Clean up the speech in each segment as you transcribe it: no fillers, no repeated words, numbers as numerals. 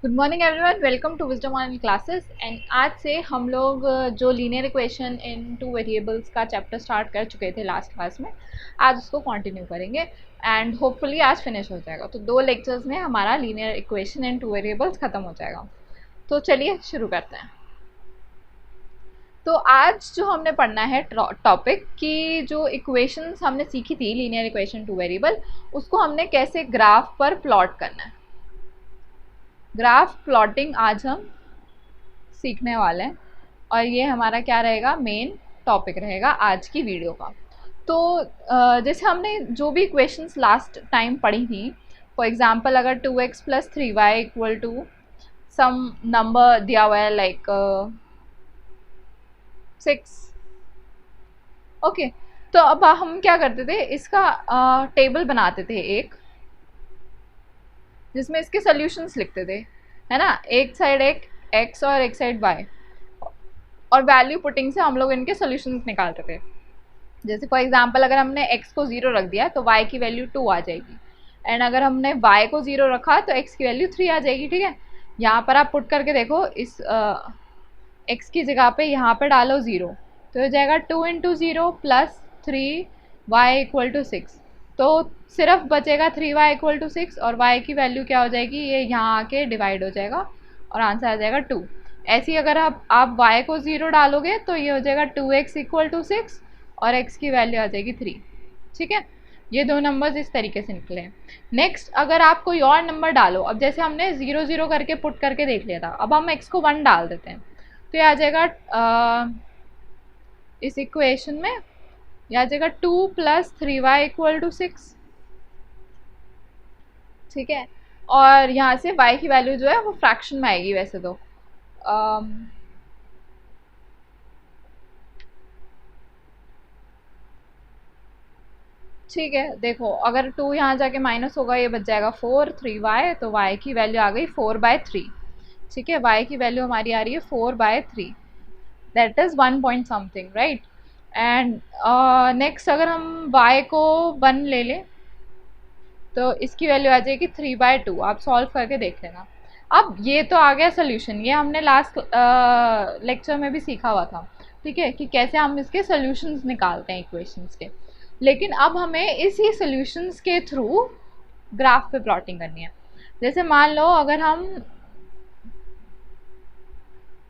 Good morning everyone, welcome to Wisdom online classes. And आज से हम लोग जो linear equation in two variables का चैप्टर स्टार्ट कर चुके थे लास्ट क्लास में, आज उसको कंटिन्यू करेंगे एंड होपफुली आज फिनिश हो जाएगा। तो 2 लेक्चर्स में हमारा linear equation in two variables खत्म हो जाएगा। तो चलिए शुरू करते हैं। तो आज जो हमने पढ़ना है टॉपिक कि जो इक्वेशंस हमने सीखी थी लीनियर इक्वेशन टू वेरिएबल, उसको हमने कैसे ग्राफ पर प्लॉट करना है। ग्राफ प्लॉटिंग आज हम सीखने वाले हैं और ये हमारा क्या रहेगा, मेन टॉपिक रहेगा आज की वीडियो का। तो जैसे हमने जो भी इक्वेशंस लास्ट टाइम पढ़ी थी, फॉर एग्जांपल अगर 2x plus 3y equal to some number दिया हुआ है लाइक 6, ओके। तो अब हम क्या करते थे, इसका टेबल बनाते थे एक, जिसमें इसके सॉल्यूशंस लिखते थे, है ना। एक साइड एक x और एक साइड y, और वैल्यू पुटिंग से हम लोग इनके सॉल्यूशंस निकालते थे। जैसे फॉर एग्जांपल अगर हमने x को 0 रख दिया तो y की वैल्यू 2 आ जाएगी, एंड अगर हमने y को 0 रखा तो x की वैल्यू 3 आ जाएगी। ठीक है, यहाँ पर आप पुट करके देखो, इस x की जगह पे यहाँ पे डालो 0, तो हो जाएगा 2 into 0 plus 3y equal to 6। तो सिर्फ बचेगा 3y इक्वल टू 6 और y की वैल्यू क्या हो जाएगी, ये यहाँ आके डिवाइड हो जाएगा और आंसर आ जाएगा 2। ऐसे ही अगर आप y को 0 डालोगे तो ये हो जाएगा 2x इक्वल टू 6 और x की वैल्यू आ जाएगी 3। ठीक है, ये दो नंबर्स इस तरीके से निकले हैं। नेक्स्ट अगर आप कोई और नंबर डालो, अब जैसे हमने 0 0 करके पुट करके देख लिया था, अब हम x को 1 डाल देते हैं तो ये आ जाएगा इस इक्वेशन में ये आ जाएगा 2 प्लस 3y इक्वल टू 6। ठीक है, और यहाँ से y की वैल्यू जो है वो फ्रैक्शन में आएगी वैसे तो। ठीक है, देखो अगर 2 यहाँ जाके माइनस होगा, ये बच जाएगा 4, 3y, तो y की वैल्यू आ गई 4/3। ठीक है, y की वैल्यू हमारी आ रही है 4/3, that is 1 point something, right. And next अगर हम y को 1 ले लें तो इसकी वैल्यू आ जाएगी 3/2। आप सॉल्व करके देख लेना। अब ये तो आ गया सोल्यूशन, ये हमने लास्ट लेक्चर में भी सीखा हुआ था। ठीक है, कि कैसे हम इसके सोल्यूशंस निकालते हैं इक्वेशंस के। लेकिन अब हमें इसी सोल्यूशंस के थ्रू ग्राफ पे प्लॉटिंग करनी है। जैसे मान लो अगर हम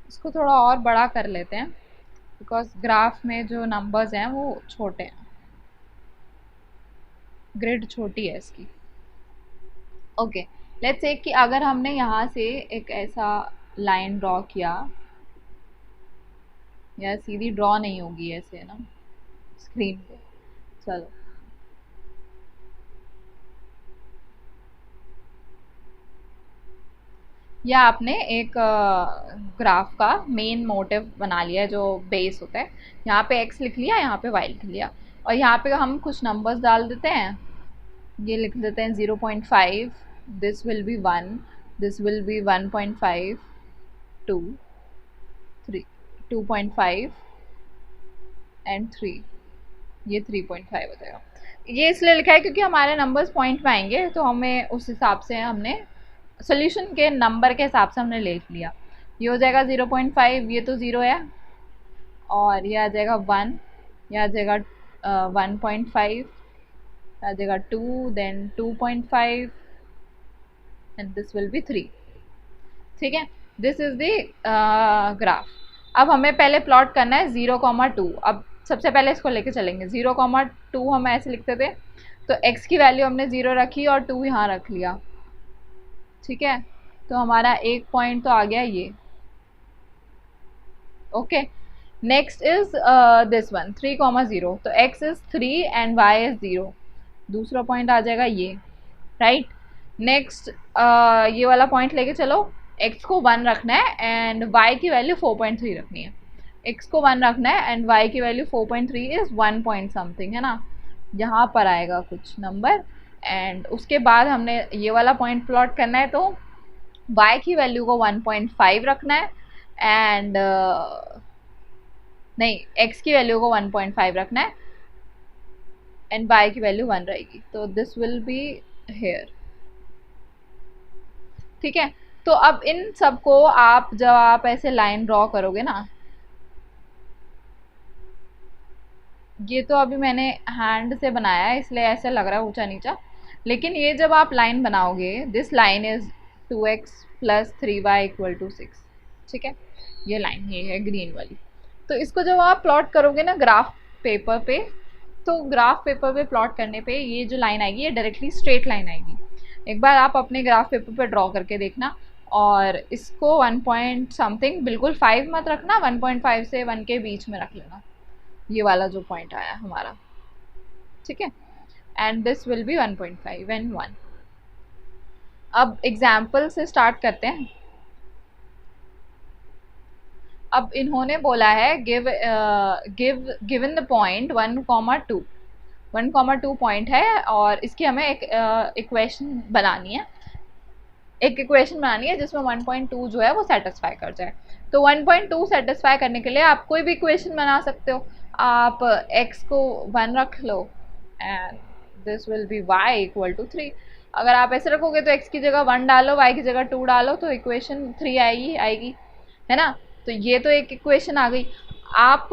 इसको थोड़ा और बड़ा कर लेते हैं, बिकॉज ग्राफ में जो नंबर्स हैं वो छोटे हैं, ग्रिड छोटी है इसकी। ओके, लेट्स से कि अगर हमने यहाँ से एक ऐसा लाइन ड्रॉ किया, या सीधी ड्रॉ नहीं होगी ऐसे ना स्क्रीन पे, चलो या आपने एक ग्राफ का मेन मोटिव बना लिया, जो बेस होता है। यहाँ पे x लिख लिया, यहाँ पे y लिख लिया, और यहाँ पे हम कुछ नंबर्स डाल देते हैं। ये लिख देते हैं 0.5, this will be 1, this will B 1.5, 2, 3, 2.5 and 3, ये 3.5 हो जाएगा। ये इसलिए लिखा है क्योंकि हमारे नंबर्स पॉइंट में आएंगे, तो हमें उस हिसाब से हमने सोल्यूशन के नंबर के हिसाब से हमने ले लिया। ये हो जाएगा 0.5, ये तो 0 है, और ये आ जाएगा 1, ये आ जाएगा 1.5, आ जाएगा 2, then 2.5 and this will be 3। ठीक है, दिस इज द ग्राफ। अब हमें पहले प्लॉट करना है 0,2। अब सबसे पहले इसको लेके चलेंगे। 0,2 हम ऐसे लिखते थे, तो x की वैल्यू हमने 0 रखी और 2 यहाँ रख लिया। ठीक है, तो हमारा एक पॉइंट तो आ गया ये। Okay, next is this one 3,0, तो x is 3 and y is 0, दूसरा पॉइंट आ जाएगा ये, राइट। नेक्स्ट ये वाला पॉइंट लेके चलो, x को 1 रखना है एंड y की वैल्यू 4.3 रखनी है। x को 1 रखना है एंड y की वैल्यू 4.3 इज 1 पॉइंट समथिंग, है ना। यहाँ पर आएगा कुछ नंबर, एंड उसके बाद हमने ये वाला पॉइंट प्लॉट करना है, तो y की वैल्यू को 1.5 रखना है एंड नहीं, x की वैल्यू को 1.5 रखना है एंड y की वैल्यू 1 रहेगी, तो दिस विल बी हेयर। ठीक है, तो अब इन सबको आप जब आप ऐसे लाइन ड्रॉ करोगे ना, ये तो अभी मैंने हैंड से बनाया है इसलिए ऐसे लग रहा है ऊंचा नीचा, लेकिन ये जब आप लाइन बनाओगे, this line is 2x plus 3y equal to 6, ठीक है, ये लाइन ये है ग्रीन वाली। तो इसको जब आप प्लॉट करोगे ना ग्राफ पेपर पे, तो ग्राफ पेपर पे प्लॉट करने पे ये जो लाइन आएगी ये डायरेक्टली स्ट्रेट लाइन आएगी। एक बार आप अपने ग्राफ पेपर पे ड्रॉ करके देखना, और इसको 1 पॉइंट समथिंग, बिल्कुल 5 मत रखना, 1.5 से 1 के बीच में रख लेना, ये वाला जो पॉइंट आया हमारा, ठीक है। And this will B 1.5 and 1। अब एग्जाम्पल से स्टार्ट करते हैं। अब इन्होंने बोला है गिवन द पॉइंट 1,2, 1,2 पॉइंट है, और इसकी हमें एक इक्वेशन बनानी है, जिसमें 1.2 जो है वो सेटिस्फाई कर जाए। तो 1.2 सेटिस्फाई करने के लिए आप कोई भी इक्वेशन बना सकते हो। आप x को 1 रख लो and this will be y equal to 3। अगर आप ऐसे रखोगे तो x की जगह 1 डालो, y की जगह 2 डालो, तो इक्वेशन 3 आएगी, है ना। तो ये तो एक इक्वेशन आ गई। आप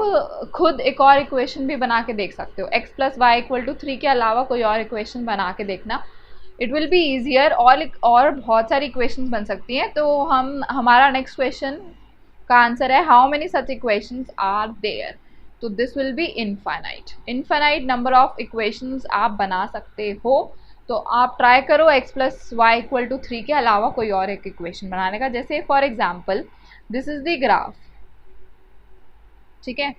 खुद एक और इक्वेशन भी बना के देख सकते हो, x plus Y equal to 3 के अलावा कोई और इक्वेशन बना के देखना, इट विल बी ईजियर। और बहुत सारी इक्वेशंस बन सकती हैं। तो हमारा नेक्स्ट क्वेश्चन का आंसर है how many such equations are there. तो this will be infinite number of equations आप बना सकते हो। तो आप ट्राई करो x plus Y equal to 3 के अलावा कोई और एक इक्वेशन बनाने का। जैसे for example this is the graph, ठीक है,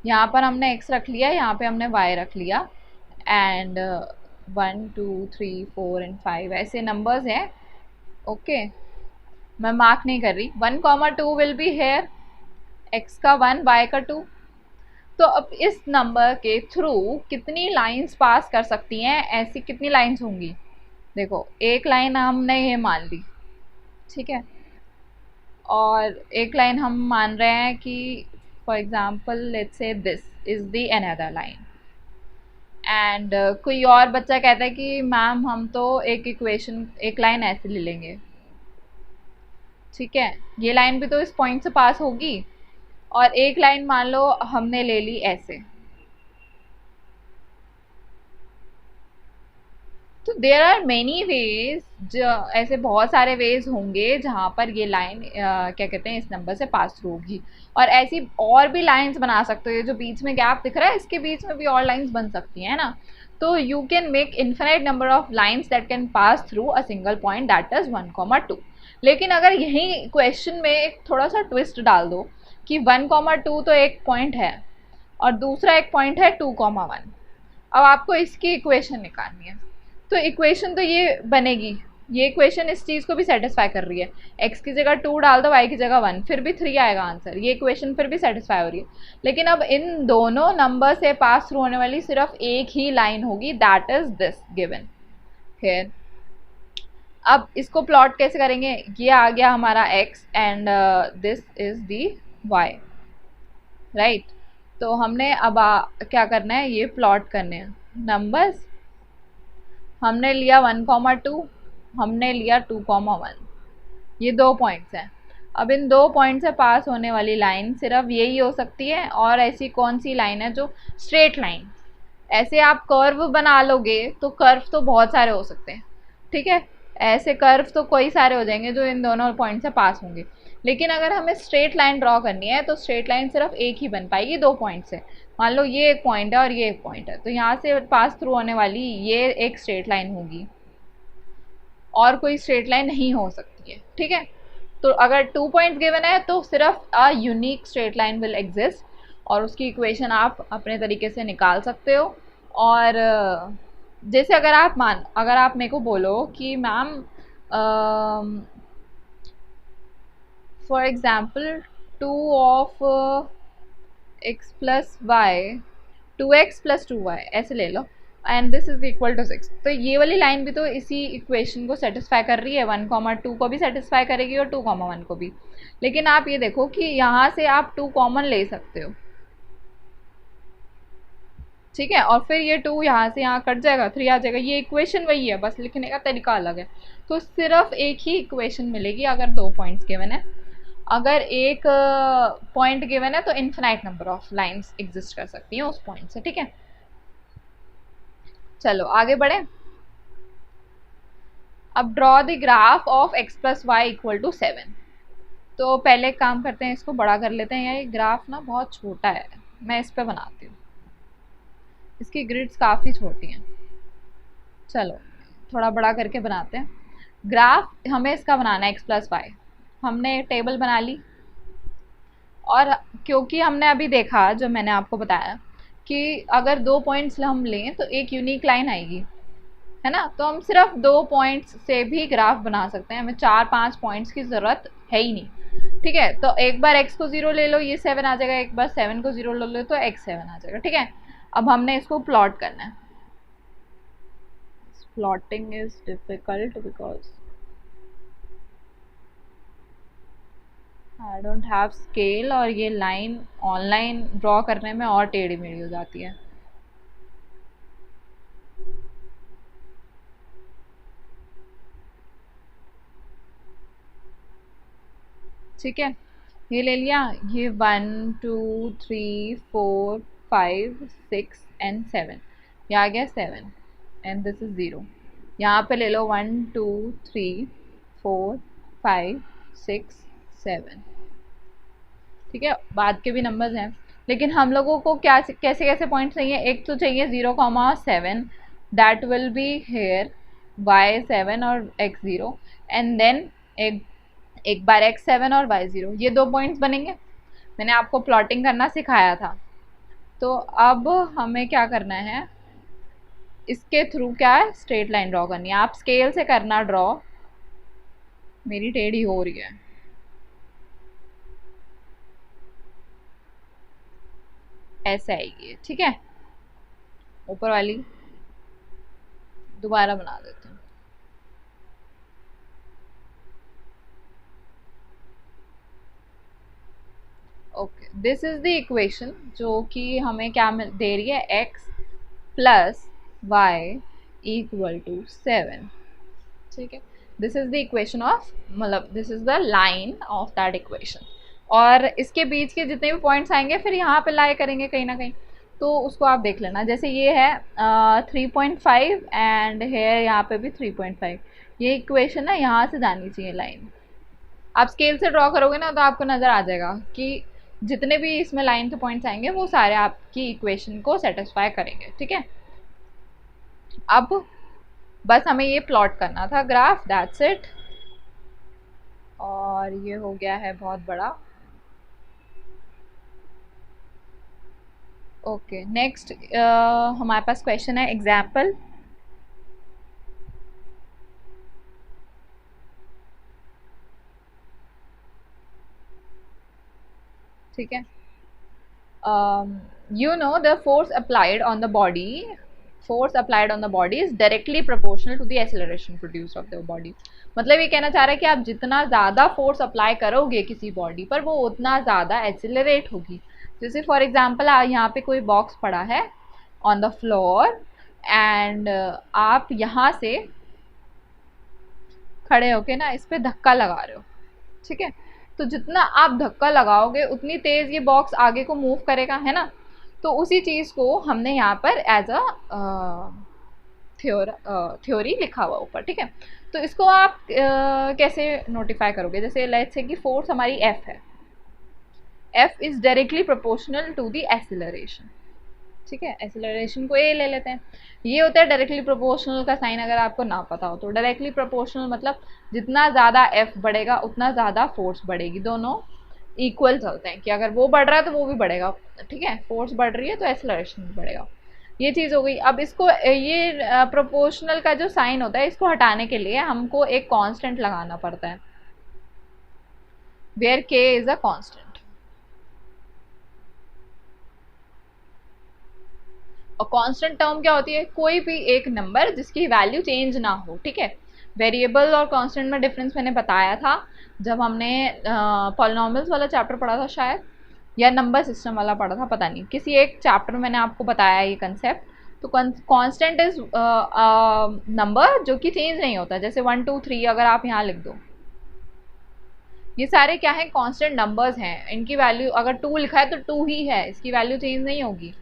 यहाँ पर हमने x रख लिया, यहाँ पे हमने y रख लिया, एंड 1 2 3 4 एंड 5 ऐसे नंबर्स हैं। ओके, मैं मार्क नहीं कर रही। 1,2 विल बी हेयर, x का 1 y का 2। तो अब इस नंबर के थ्रू कितनी लाइंस पास कर सकती हैं, ऐसी कितनी लाइंस होंगी। देखो, एक लाइन हमने ये मान ली, ठीक है, और एक लाइन हम मान रहे हैं कि for example let's say this is the another line, and कोई और बच्चा कहता है कि मैम हम तो एक लाइन ऐसे ले लेंगे, ठीक है, ये लाइन भी तो इस पॉइंट से पास होगी, और एक लाइन मान लो हमने ले ली ऐसे। तो देयर आर मेनी वेज, ऐसे बहुत सारे वेज होंगे जहाँ पर ये लाइन क्या कहते हैं इस नंबर से पास थ्रू होगी। और ऐसी और भी लाइंस बना सकते हो, जो बीच में गैप दिख रहा है इसके बीच में भी और लाइंस बन सकती हैं ना। तो you can make infinite number of lines that can pass through a single point, that is 1,2। लेकिन अगर यही क्वेश्चन में एक थोड़ा सा ट्विस्ट डाल दो कि 1,2 तो एक पॉइंट है और दूसरा एक पॉइंट है 2,1, अब आपको इसकी इक्वेशन निकालनी है। तो इक्वेशन तो ये बनेगी, ये इक्वेशन इस चीज़ को भी सेटिस्फाई कर रही है। x की जगह 2 डाल दो, y की जगह 1, फिर भी 3 आएगा आंसर। ये इक्वेशन फिर भी सेटिस्फाई हो रही है। लेकिन अब इन दोनों नंबर से पास थ्रू होने वाली सिर्फ एक ही लाइन होगी, that is this given here. अब इसको प्लॉट कैसे करेंगे, ये आ गया हमारा x and this is the y, right. तो हमने अब क्या करना है, ये प्लॉट करने हैं नंबर्स। हमने लिया 1,2, हमने लिया 2,1, ये 2 पॉइंट्स हैं। अब इन 2 पॉइंट से पास होने वाली लाइन सिर्फ यही हो सकती है। और ऐसी कौन सी लाइन है जो स्ट्रेट लाइन, ऐसे आप कर्व बना लोगे तो कर्व तो बहुत सारे हो सकते हैं, ठीक है, ऐसे कर्व तो कई सारे हो जाएंगे जो इन दोनों पॉइंट से पास होंगे। लेकिन अगर हमें स्ट्रेट लाइन ड्रॉ करनी है तो स्ट्रेट लाइन सिर्फ एक ही बन पाएगी 2 पॉइंट से। मान लो ये एक पॉइंट है और ये एक पॉइंट है, तो यहाँ से पास थ्रू होने वाली ये एक स्ट्रेट लाइन होगी, और कोई स्ट्रेट लाइन नहीं हो सकती है, ठीक है। तो अगर 2 पॉइंट्स गिवन है तो सिर्फ a unique straight line will exist, और उसकी इक्वेशन आप अपने तरीके से निकाल सकते हो। और जैसे अगर आप मेरे को बोलो कि ma'am for example 2 of x plus Y, 2x plus 2y ऐसे ले लो, and this is equal to 6। तो ये वाली लाइन भी तो इसी इक्वेशन को सेटिस्फाई कर रही है, 1,2 को भी सेटिस्फाई करेगी और 2,1 को भी। लेकिन आप ये देखो कि यहाँ से आप 2 कॉमन ले सकते हो, ठीक है, और फिर ये 2 यहाँ से यहाँ कट जाएगा, 3 आ जाएगा। ये इक्वेशन वही है, बस लिखने का तरीका अलग है। तो सिर्फ एक ही इक्वेशन मिलेगी अगर 2 पॉइंट्स गिवन है। अगर एक पॉइंट गिवन है तो infinite number of lines exist कर सकती हैं उस पॉइंट से। ठीक है, चलो आगे बढ़े। अब draw the graph of x plus Y equal to 7। तो पहले एक काम करते हैं, इसको बड़ा कर लेते हैं। ये ग्राफ ना बहुत छोटा है, मैं इस पे बनाती हूँ। इसकी ग्रिड्स काफ़ी छोटी हैं। चलो थोड़ा बड़ा करके बनाते हैं। ग्राफ हमें इसका बनाना है x प्लस वाई। हमने टेबल बना ली, और क्योंकि हमने अभी देखा, जो मैंने आपको बताया कि अगर 2 पॉइंट्स हम लें तो एक यूनिक लाइन आएगी, है ना। तो हम सिर्फ 2 पॉइंट्स से भी ग्राफ बना सकते हैं, हमें 4-5 पॉइंट्स की ज़रूरत है ही नहीं। ठीक है, तो एक बार x को 0 ले लो, ये 7 आ जाएगा। एक बार 7 को 0 ले लो तो x 7 आ जाएगा। ठीक है, अब हमने इसको प्लॉट करना है। Plotting is difficult because I don't have scale, और ये लाइन ऑनलाइन ड्रॉ करने में और टेढ़ी मेढ़ी हो जाती है। ठीक है, ये ले लिया। ये 1 2 3 4 5 6 एंड 7, ये आ गया 7 एंड दिस इज 0। यहाँ पे ले लो 1 2 3 4 5 6 7। ठीक है, बाद के भी नंबर्स हैं, लेकिन हम लोगों को क्या कैसे कैसे पॉइंट चाहिए। एक तो चाहिए 0,7, that will be hair y7 और x0, एंड देन एक बार x7 और y0, ये 2 पॉइंट्स बनेंगे। मैंने आपको प्लॉटिंग करना सिखाया था। तो अब हमें क्या करना है, इसके थ्रू क्या है, स्ट्रेट लाइन ड्रॉ करनी है। आप स्केल से करना ड्रॉ, मेरी टेढ़ी हो रही है। ऐसे आएगी, ठीक है। ऊपर वाली दोबारा बना देते हैं। Okay, this is the equation जो कि हमें क्या दे रही है, x plus Y equal to 7। ठीक है, this is the equation of, मतलब this is the line of that equation. और इसके बीच के जितने भी पॉइंट्स आएंगे फिर यहाँ पे लाई करेंगे कहीं ना कहीं, तो उसको आप देख लेना। जैसे ये है 3.5 एंड है यहाँ पे भी 3.5। ये इक्वेशन है, यहाँ से जानी चाहिए लाइन। आप स्केल से ड्रॉ करोगे ना तो आपको नज़र आ जाएगा कि जितने भी इसमें लाइन के पॉइंट्स आएंगे वो सारे आपकी इक्वेशन को सेटिस्फाई करेंगे। ठीक है, अब बस हमें ये प्लॉट करना था ग्राफ, दैट्स इट। और ये हो गया है बहुत बड़ा। ओके, नेक्स्ट हमारे पास क्वेश्चन है एग्जाम्पल। ठीक है, you know the force applied on the body is directly proportional to the acceleration produced of the body। मतलब ये कहना चाह रहा है कि आप जितना ज़्यादा फोर्स अप्लाई करोगे किसी बॉडी पर वो उतना ज़्यादा एक्सेलरेट होगी। जैसे फॉर एग्जांपल यहाँ पे कोई बॉक्स पड़ा है ऑन द फ्लोर एंड आप यहाँ से खड़े होके ना इस पे धक्का लगा रहे हो। ठीक है, तो जितना आप धक्का लगाओगे उतनी तेज़ ये बॉक्स आगे को मूव करेगा, है ना। तो उसी चीज़ को हमने यहाँ पर एज अ थ्योरी लिखा हुआ ऊपर। ठीक है, तो इसको आप कैसे नोटिफाई करोगे। जैसे लेट्स से कि फोर्स हमारी F है, F is directly proportional to the acceleration. ठीक है, एक्सेलरेशन को A ले लेते हैं। ये होता है डायरेक्टली प्रोपोर्शनल का साइन, अगर आपको ना पता हो तो। डायरेक्टली प्रोपोर्शनल मतलब जितना ज़्यादा F बढ़ेगा उतना ज़्यादा फोर्स बढ़ेगी। दोनों इक्वल चलते हैं कि अगर वो बढ़ रहा है तो वो भी बढ़ेगा। ठीक है, फोर्स बढ़ रही है तो एक्सेलरेशन भी बढ़ेगा। ये चीज़ हो गई। अब इसको ये प्रोपोर्शनल का जो साइन होता है इसको हटाने के लिए हमको एक कांस्टेंट लगाना पड़ता है, where K is a constant. और कांस्टेंट टर्म क्या होती है, कोई भी एक नंबर जिसकी वैल्यू चेंज ना हो। ठीक है, वेरिएबल और कांस्टेंट में डिफरेंस मैंने बताया था जब हमने पॉलिनॉमियल्स वाला चैप्टर पढ़ा था शायद। या नंबर सिस्टम वाला पढ़ा था, पता नहीं, किसी एक चैप्टर में मैंने आपको बताया ये कंसेप्ट। तो कांस्टेंट इज नंबर जो कि चेंज नहीं होता, जैसे 1 2 3 अगर आप यहाँ लिख दो, ये सारे क्या है, कांस्टेंट नंबर्स हैं, इनकी वैल्यू अगर 2 लिखा है तो 2 ही है, इसकी वैल्यू चेंज नहीं होगी,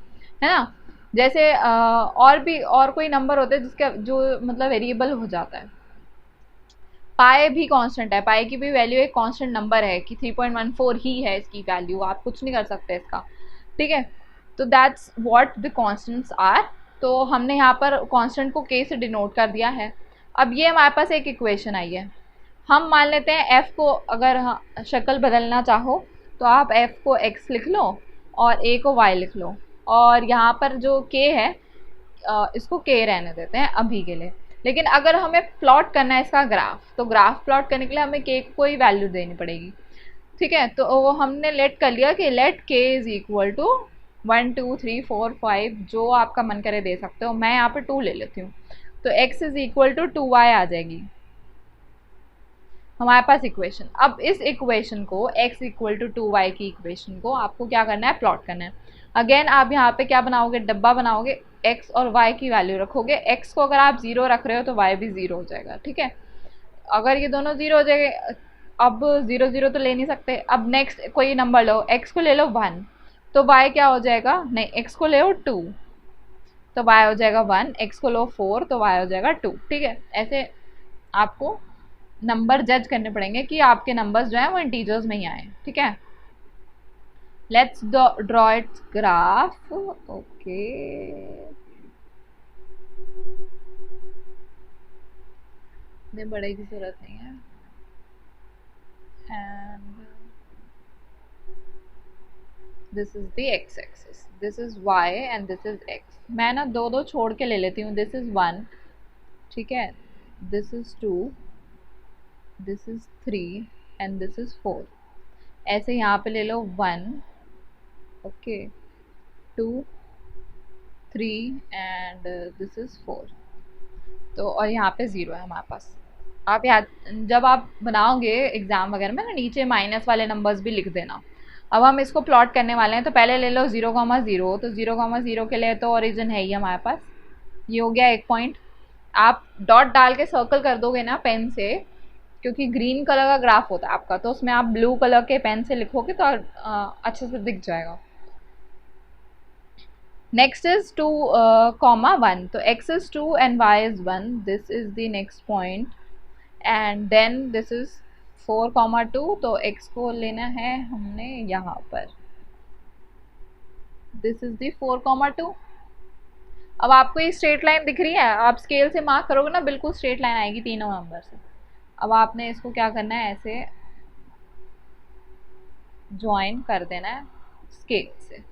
है ना। जैसे और भी और कोई नंबर होते हैं जिसका जो मतलब वेरिएबल हो जाता है। पाई भी कांस्टेंट है, पाई की भी वैल्यू एक कांस्टेंट नंबर है कि 3.14 ही है इसकी वैल्यू, आप कुछ नहीं कर सकते इसका, ठीक है। तो that's what the constants are. तो हमने यहाँ पर कांस्टेंट को के से डिनोट कर दिया है। अब ये हमारे पास एक इक्वेशन आई है, हम मान लेते हैं f को, अगर शक्ल बदलना चाहो तो आप f को x लिख लो और a को y लिख लो, और यहाँ पर जो k है इसको k रहने देते हैं अभी के लिए। लेकिन अगर हमें प्लॉट करना है इसका ग्राफ, तो ग्राफ प्लॉट करने के लिए हमें k को कोई वैल्यू देनी पड़ेगी, ठीक है। तो वो हमने लेट कर लिया कि let k is equal to 1 2 3 4 5, जो आपका मन करे दे सकते हो, मैं यहाँ पे 2 ले लेती हूँ। तो x is equal to 2y आ जाएगी हमारे पास इक्वेशन। अब इस इक्वेशन को x इक्वल टू 2y की इक्वेशन को आपको क्या करना है, प्लॉट करना है। अगेन आप यहाँ पे क्या बनाओगे, डब्बा बनाओगे, x और y की वैल्यू रखोगे। x को अगर आप 0 रख रहे हो तो y भी 0 हो जाएगा, ठीक है। अगर ये दोनों 0 हो जाएंगे, अब 0 0 तो ले नहीं सकते। अब नेक्स्ट कोई नंबर लो, x को ले लो 1, तो y क्या हो जाएगा, नहीं x को ले लो 2 तो y हो जाएगा 1, x को लो 4 तो y हो जाएगा 2, ठीक है। ऐसे आपको नंबर जज करने पड़ेंगे कि आपके नंबर्स जो हैं वो इंटीजर्स में ही आए, ठीक है। Let's draw it's graph, okay. बड़े की जरूरत नहीं है, and this is the x axis, this is y and this is x। मैं ना दो दो छोड़ के ले लेती हूँ, दिस इज 1, ठीक है, this is 2, this is 3 and this is 4। ऐसे यहाँ पे ले लो 1, ओके, 2 3 एंड दिस इज 4। तो और यहाँ पे 0 है हमारे पास। आप याद, जब आप बनाओगे एग्जाम वगैरह में ना, नीचे माइनस वाले नंबर्स भी लिख देना। अब हम इसको प्लॉट करने वाले हैं, तो पहले ले लो 0,0, तो 0,0 के लिए तो ओरिजिन है ही हमारे पास, ये हो गया एक पॉइंट। आप डॉट डाल के सर्कल कर दोगे ना पेन से, क्योंकि ग्रीन कलर का ग्राफ होता है आपका, तो उसमें आप ब्लू कलर के पेन से लिखोगे तो अच्छे से दिख जाएगा। नेक्स्ट इज 2, 1, तो x is 2 and y is 1, this is the next point, and then this is 4, 2, तो x को लेना है हमने यहाँ पर, this is the 4, 2। अब आपको ये स्ट्रेट लाइन दिख रही है, आप स्केल से मार्क करोगे ना, बिल्कुल स्ट्रेट लाइन आएगी तीनों नंबर से। अब आपने इसको क्या करना है, ऐसे ज्वाइन कर देना है स्केल से,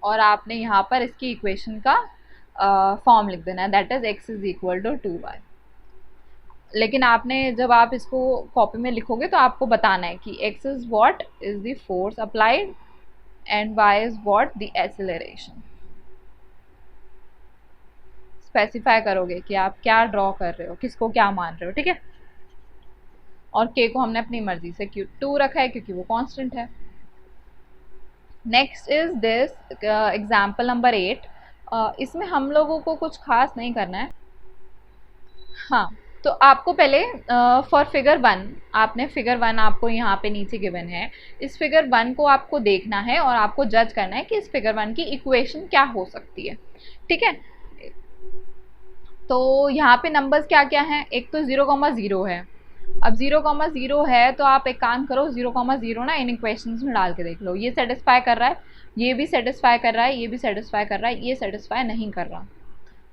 और आपने यहाँ पर इसकी इक्वेशन का फॉर्म लिख देना है, that is x is equal to 2y। लेकिन आपने जब आप इसको कॉपी में लिखोगे तो आपको बताना है कि x is what is the force applied and y is what the acceleration. Specify करोगे कि आप क्या ड्रॉ कर रहे हो, किसको क्या मान रहे हो, ठीक है। और k को हमने अपनी मर्जी से क्यों 2 रखा है, क्योंकि वो कांस्टेंट है। Next is this example number 8। इसमें हम लोगों को कुछ खास नहीं करना है। हाँ, तो आपको पहले फॉर फिगर 1, आपने फिगर 1 आपको यहाँ पे नीचे गिवन है, इस फिगर 1 को आपको देखना है और आपको जज करना है कि इस फिगर 1 की इक्वेशन क्या हो सकती है, ठीक है। तो यहाँ पे नंबर्स क्या क्या हैं, एक तो 0,0 है। अब 0,0 है तो आप एक काम करो, 0,0 ना इन इक्वेशंस में डाल के देख लो, ये सेटिस्फाई कर रहा है, ये भी सेटिस्फाई कर रहा है, ये भी सेटिस्फाई कर रहा है, ये सेटिस्फाई नहीं कर रहा।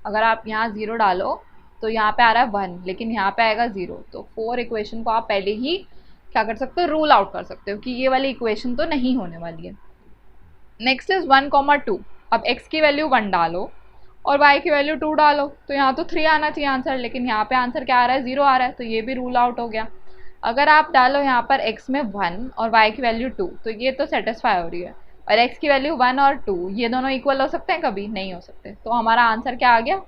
अगर आप यहाँ 0 डालो तो यहाँ पे आ रहा है 1, लेकिन यहाँ पे आएगा 0, तो 4 इक्वेशन को आप पहले ही क्या कर सकते हो, रूल आउट कर सकते हो कि ये वाली इक्वेशन तो नहीं होने वाली है। Next is 1,2। अब x की वैल्यू 1 डालो और y की वैल्यू 2 डालो, तो यहाँ तो 3 आना चाहिए आंसर, लेकिन यहाँ पे आंसर क्या आ रहा है, 0 आ रहा है, तो ये भी रूल आउट हो गया। अगर आप डालो यहाँ पर x में 1 और y की वैल्यू 2, तो ये तो सेटिस्फाई हो रही है, और x की वैल्यू 1 और 2 ये दोनों इक्वल हो सकते हैं, कभी नहीं हो सकते, तो हमारा आंसर क्या आ गया,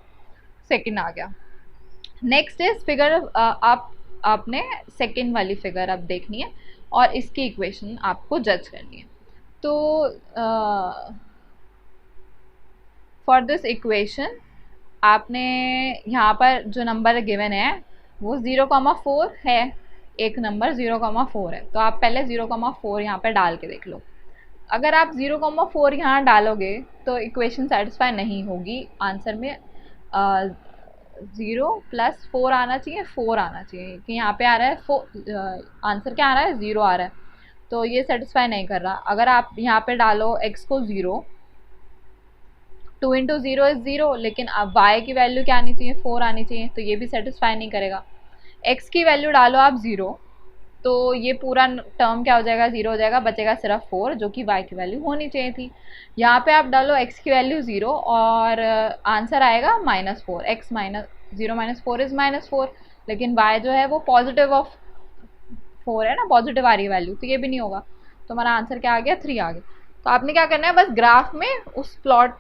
सेकंड आ गया। नेक्स्ट इज फिगर, आप आपने सेकेंड वाली फिगर अब देखनी है और इसकी इक्वेशन आपको जज करनी है। तो फॉर दिस इक्वेशन आपने यहाँ पर जो नंबर गिवन है वो 0,4 है, एक नंबर 0,4 है, तो आप पहले 0,4 यहाँ पर डाल के देख लो। अगर आप 0,4 यहाँ डालोगे तो इक्वेशन सेटिस्फाई नहीं होगी, आंसर में 0 + 4 आना चाहिए, 4 आना चाहिए कि यहाँ पे आ रहा है आंसर क्या आ रहा है 0 आ रहा है, तो ये सेटिस्फाई नहीं कर रहा। अगर आप यहाँ पे डालो x को 0, 2 × 0 इज 0, लेकिन अब y की वैल्यू क्या आनी चाहिए 4 आनी चाहिए, तो ये भी सेटिस्फाई नहीं करेगा। x की वैल्यू डालो आप 0, तो ये पूरा टर्म क्या हो जाएगा 0 हो जाएगा, बचेगा सिर्फ 4 जो कि y की वैल्यू होनी चाहिए थी। यहाँ पे आप डालो x की वैल्यू 0 और आंसर आएगा -4, x - 0 - 4 इज -4, लेकिन y जो है वो पॉजिटिव ऑफ 4 है ना, पॉजिटिव आ रही है वैल्यू, तो ये भी नहीं होगा, तो हमारा आंसर क्या आ गया 3 आ गया। तो आपने क्या करना है, बस ग्राफ में उस प्लॉट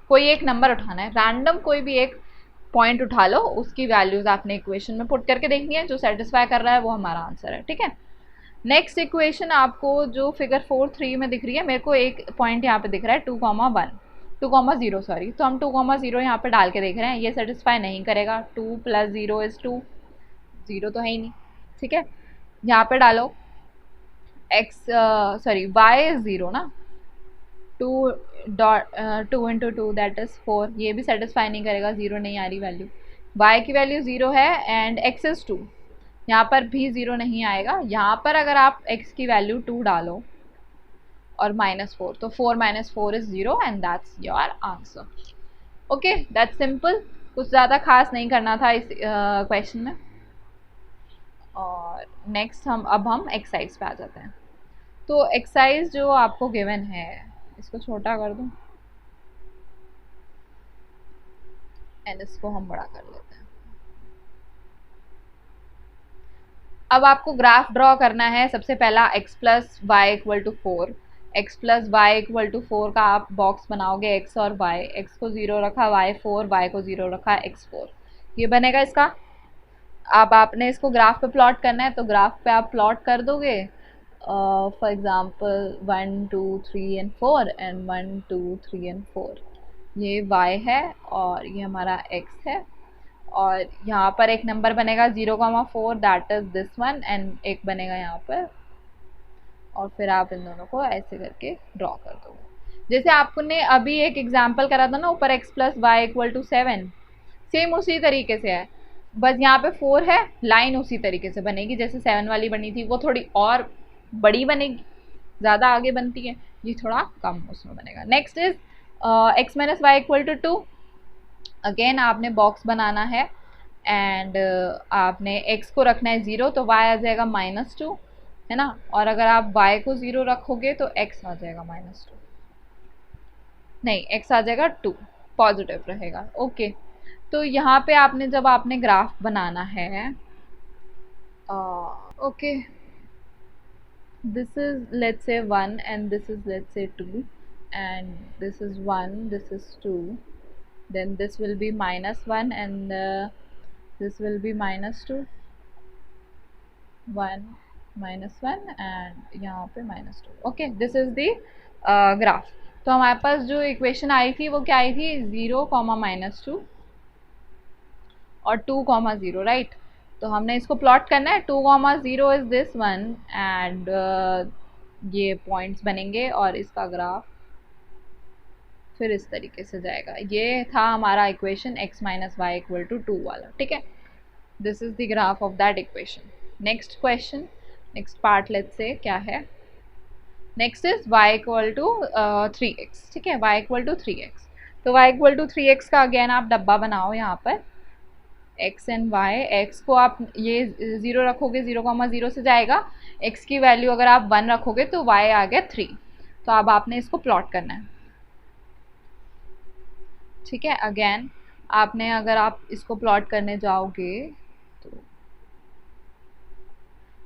कोई एक नंबर उठाना है, रैंडम कोई भी एक पॉइंट उठा लो, उसकी वैल्यूज आपने इक्वेशन में पुट करके देखनी है, जो सेटिस्फाई कर रहा है वो हमारा आंसर है, ठीक है। नेक्स्ट इक्वेशन आपको जो फिगर 4.3 में दिख रही है, मेरे को एक पॉइंट यहाँ पे दिख रहा है 2,0 सॉरी, तो हम 2,0 यहाँ पे डाल के देख रहे हैं, ये सेटिस्फाई नहीं करेगा, 2 + 0 इज 2, 0 तो है ही नहीं, ठीक है। यहाँ पे डालो y इज 0 ना, 2 × 2 दैट इज 4, ये भी सेटिस्फाई नहीं करेगा, 0 नहीं आ रही वैल्यू। y की वैल्यू 0 है एंड x इज 2, यहाँ पर भी 0 नहीं आएगा। यहाँ पर अगर आप x की वैल्यू 2 डालो और -4, तो 4 - 4 is 0 and that's your answer. Okay, that's simple, कुछ ज़्यादा खास नहीं करना था इस क्वेश्चन में। और नेक्स्ट अब हम एक्सरसाइज पे आ जाते हैं। तो एक्सरसाइज जो आपको गिवन है, इसको छोटा कर दूं एंड इसको हम बड़ा कर लेते हैं। अब आपको ग्राफ ड्रॉ करना है। सबसे पहला x + y = 4, x + y = 4 का आप बॉक्स बनाओगे, x और y, x को 0 रखा, y 4, y को 0 रखा, x 4, ये बनेगा इसका। अब आपने इसको ग्राफ पे प्लॉट करना है, तो ग्राफ पे आप प्लॉट कर दोगे for example 1 2 3 and 4 and 1 2 3 and 4, ये y है और ये हमारा x है, और यहाँ पर एक नंबर बनेगा 0,4 that is this one, and एक बनेगा यहाँ पर, और फिर आप इन दोनों को ऐसे करके ड्रॉ कर दोगे। जैसे आपने अभी एक एग्जांपल करा था ना ऊपर x + y = 7, सेम उसी तरीके से है, बस यहाँ पे 4 है, लाइन उसी तरीके से बनेगी जैसे 7 वाली बनी थी, वो थोड़ी और बड़ी बनेगी, ज़्यादा आगे बनती है, ये थोड़ा कम उसमें बनेगा। Next is x - y = 2, again आपने बॉक्स बनाना है एंड आपने x को रखना है 0, तो y आ जाएगा -2, है ना, और अगर आप y को 0 रखोगे तो x आ जाएगा -2, नहीं x आ जाएगा 2, पॉजिटिव रहेगा। ओके, तो यहाँ पे आपने जब आपने ग्राफ बनाना है, okay, this is let's say 1 and this is let's say 2 and this is 1, this is 2, then this will be -1 and this will be -2, 1 -1 and यहाँ पे -2। Okay, this is the graph. तो हमारे पास जो इक्वेशन आई थी वो क्या आई थी, 0, -2 और 2, 0, राइट। तो हमने इसको प्लॉट करना है, 2, 0 इज दिस वन एंड ये पॉइंट्स बनेंगे और इसका ग्राफ फिर इस तरीके से जाएगा। ये था हमारा इक्वेशन x - y = 2 वाला, ठीक है। This is the graph of that equation. Next question, next part let's say क्या है। नेक्स्ट इज y = 3x, ठीक है, y = 3x। तो y = 3x का अगेन आप डब्बा बनाओ यहाँ पर, x एंड y, x को आप ये 0 रखोगे, 0,0 से जाएगा, x की वैल्यू अगर आप 1 रखोगे तो y आ गया 3, तो अब आपने इसको प्लॉट करना है, ठीक है। अगेन आपने अगर आप इसको प्लॉट करने जाओगे तो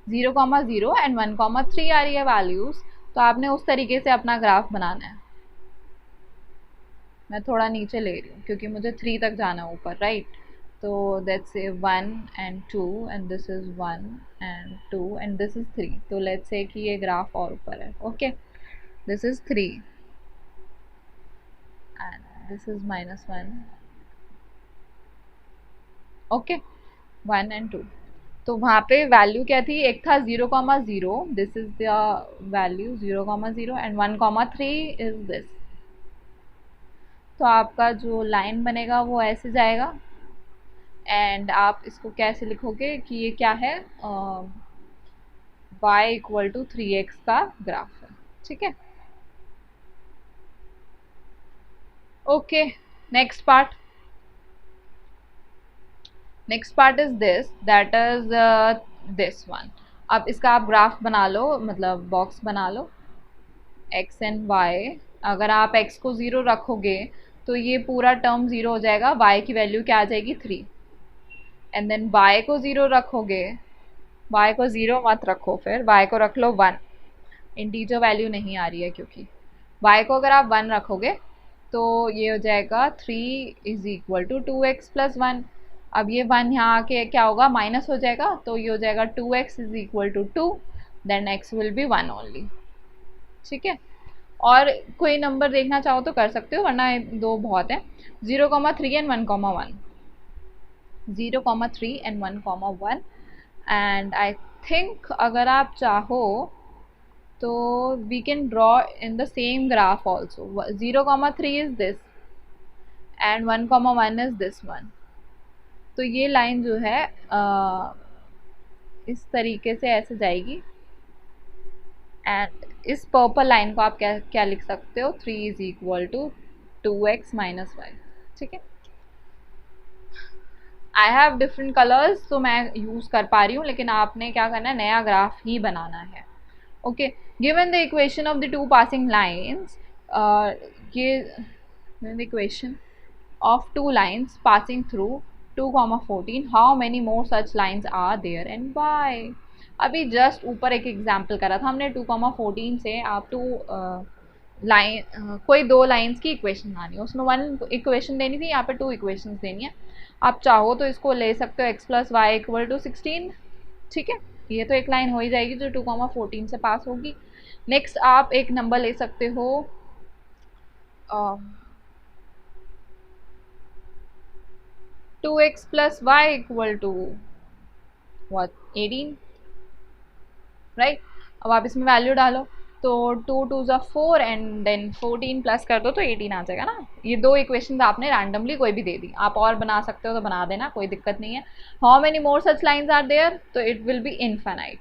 0,0 एंड 1,3 आ रही है वैल्यूज, तो आपने उस तरीके से अपना ग्राफ बनाना है। मैं थोड़ा नीचे ले रही हूँ क्योंकि मुझे 3 तक जाना है ऊपर, राइट। तो let's say 1 and 2 and this is 1 and 2 and this is 3. तो let's say कि ये ग्राफ और ऊपर है. Okay, this is 3 and this is -1. Okay, 1 and 2. तो वहाँ पे वैल्यू क्या थी, एक था 0,0, this is the value 0,0 and 1,3 is this. तो आपका जो लाइन बनेगा वो ऐसे जाएगा एंड आप इसको कैसे लिखोगे कि ये क्या है, y = 3x का ग्राफ है. ठीक है. Okay, next part is this, that is this one. अब इसका आप ग्राफ बना लो, मतलब बॉक्स बना लो, x एंड y. अगर आप x को 0 रखोगे तो ये पूरा टर्म 0 हो जाएगा, y की वैल्यू क्या आ जाएगी 3. एंड देन y को 0 रखोगे, y को 0 मत रखो, फिर y को रख लो 1. इंटीजर वैल्यू नहीं आ रही है क्योंकि y को अगर आप 1 रखोगे तो ये हो जाएगा 3 = 2x + 1. अब ये 1 यहाँ आके क्या होगा, माइनस हो जाएगा, तो ये हो जाएगा 2x = 2, then x will be 1 only. ठीक है. और कोई नंबर देखना चाहो तो कर सकते हो, वरना दो बहुत है. 0,3 and 1,1. 0,3 and 1,1. And I think अगर आप चाहो तो we can draw in the same graph also. 0,3 is this and 1,1 is this one. तो ये लाइन जो है इस तरीके से ऐसे जाएगी एंड इस पर्पल लाइन को आप क्या लिख सकते हो, 3 = 2x - y. ठीक है. आई हैव डिफरेंट कलर्स तो मैं यूज़ कर पा रही हूँ, लेकिन आपने क्या करना है, नया ग्राफ ही बनाना है. Okay, given the equation of the two passing lines, ये the equation of two lines passing through 2,14, how many more such lines are there and why. अभी जस्ट ऊपर एक एग्जाम्पल करा था हमने, 2,14 से आप कोई दो लाइन्स की इक्वेशन लानी है, उसमें 1 इक्वेशन देनी थी, यहाँ पे 2 इक्वेशन देनी है. आप चाहो तो इसको ले सकते हो x + y = 16. ठीक है, ये तो एक लाइन हो ही जाएगी जो 2,14 से पास होगी. नेक्स्ट आप एक नंबर ले सकते हो 2x + y = 18. राइट. अब आप इसमें वैल्यू डालो, तो 2 2 ज़ा 4 एंड देन 14 प्लस कर दो तो 18 आ जाएगा ना. ये दो इक्वेशन आपने रैंडमली कोई भी दे दी, आप और बना सकते हो तो बना देना, कोई दिक्कत नहीं है. How many more such lines are there, तो इट विल बी इनफाइनाइट.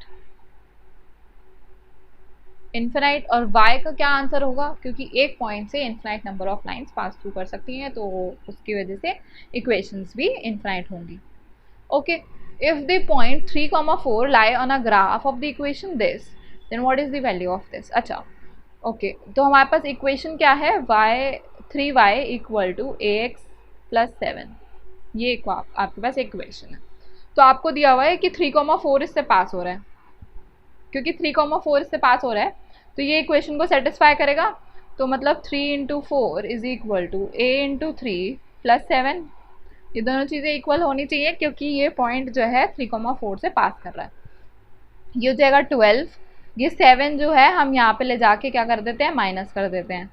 और y का क्या आंसर होगा, क्योंकि एक पॉइंट से infinite number of lines pass through कर सकती हैं, तो उसकी वजह से इक्वेशंस भी इनफाइनाइट होंगी. Okay, if the point 3,4 lie on a graph of the equation this, then what is the value of this. अच्छा, ओके, तो हमारे पास इक्वेशन क्या है, 3y = ax + 7. ये आपके पास इक्वेशन है. तो आपको दिया हुआ है कि 3,4 इससे पास हो रहा है, क्योंकि 3,4 इससे पास हो रहा है तो ये इक्वेशन को सेटिस्फाई करेगा. तो मतलब 3 × 4 = a × 3 + 7. ये दोनों चीज़ें इक्वल होनी चाहिए, क्योंकि ये पॉइंट जो है 3,4 से पास कर रहा है. ये हो जाएगा 12. ये 7 जो है हम यहाँ पे ले जाके क्या कर देते हैं, माइनस कर देते हैं,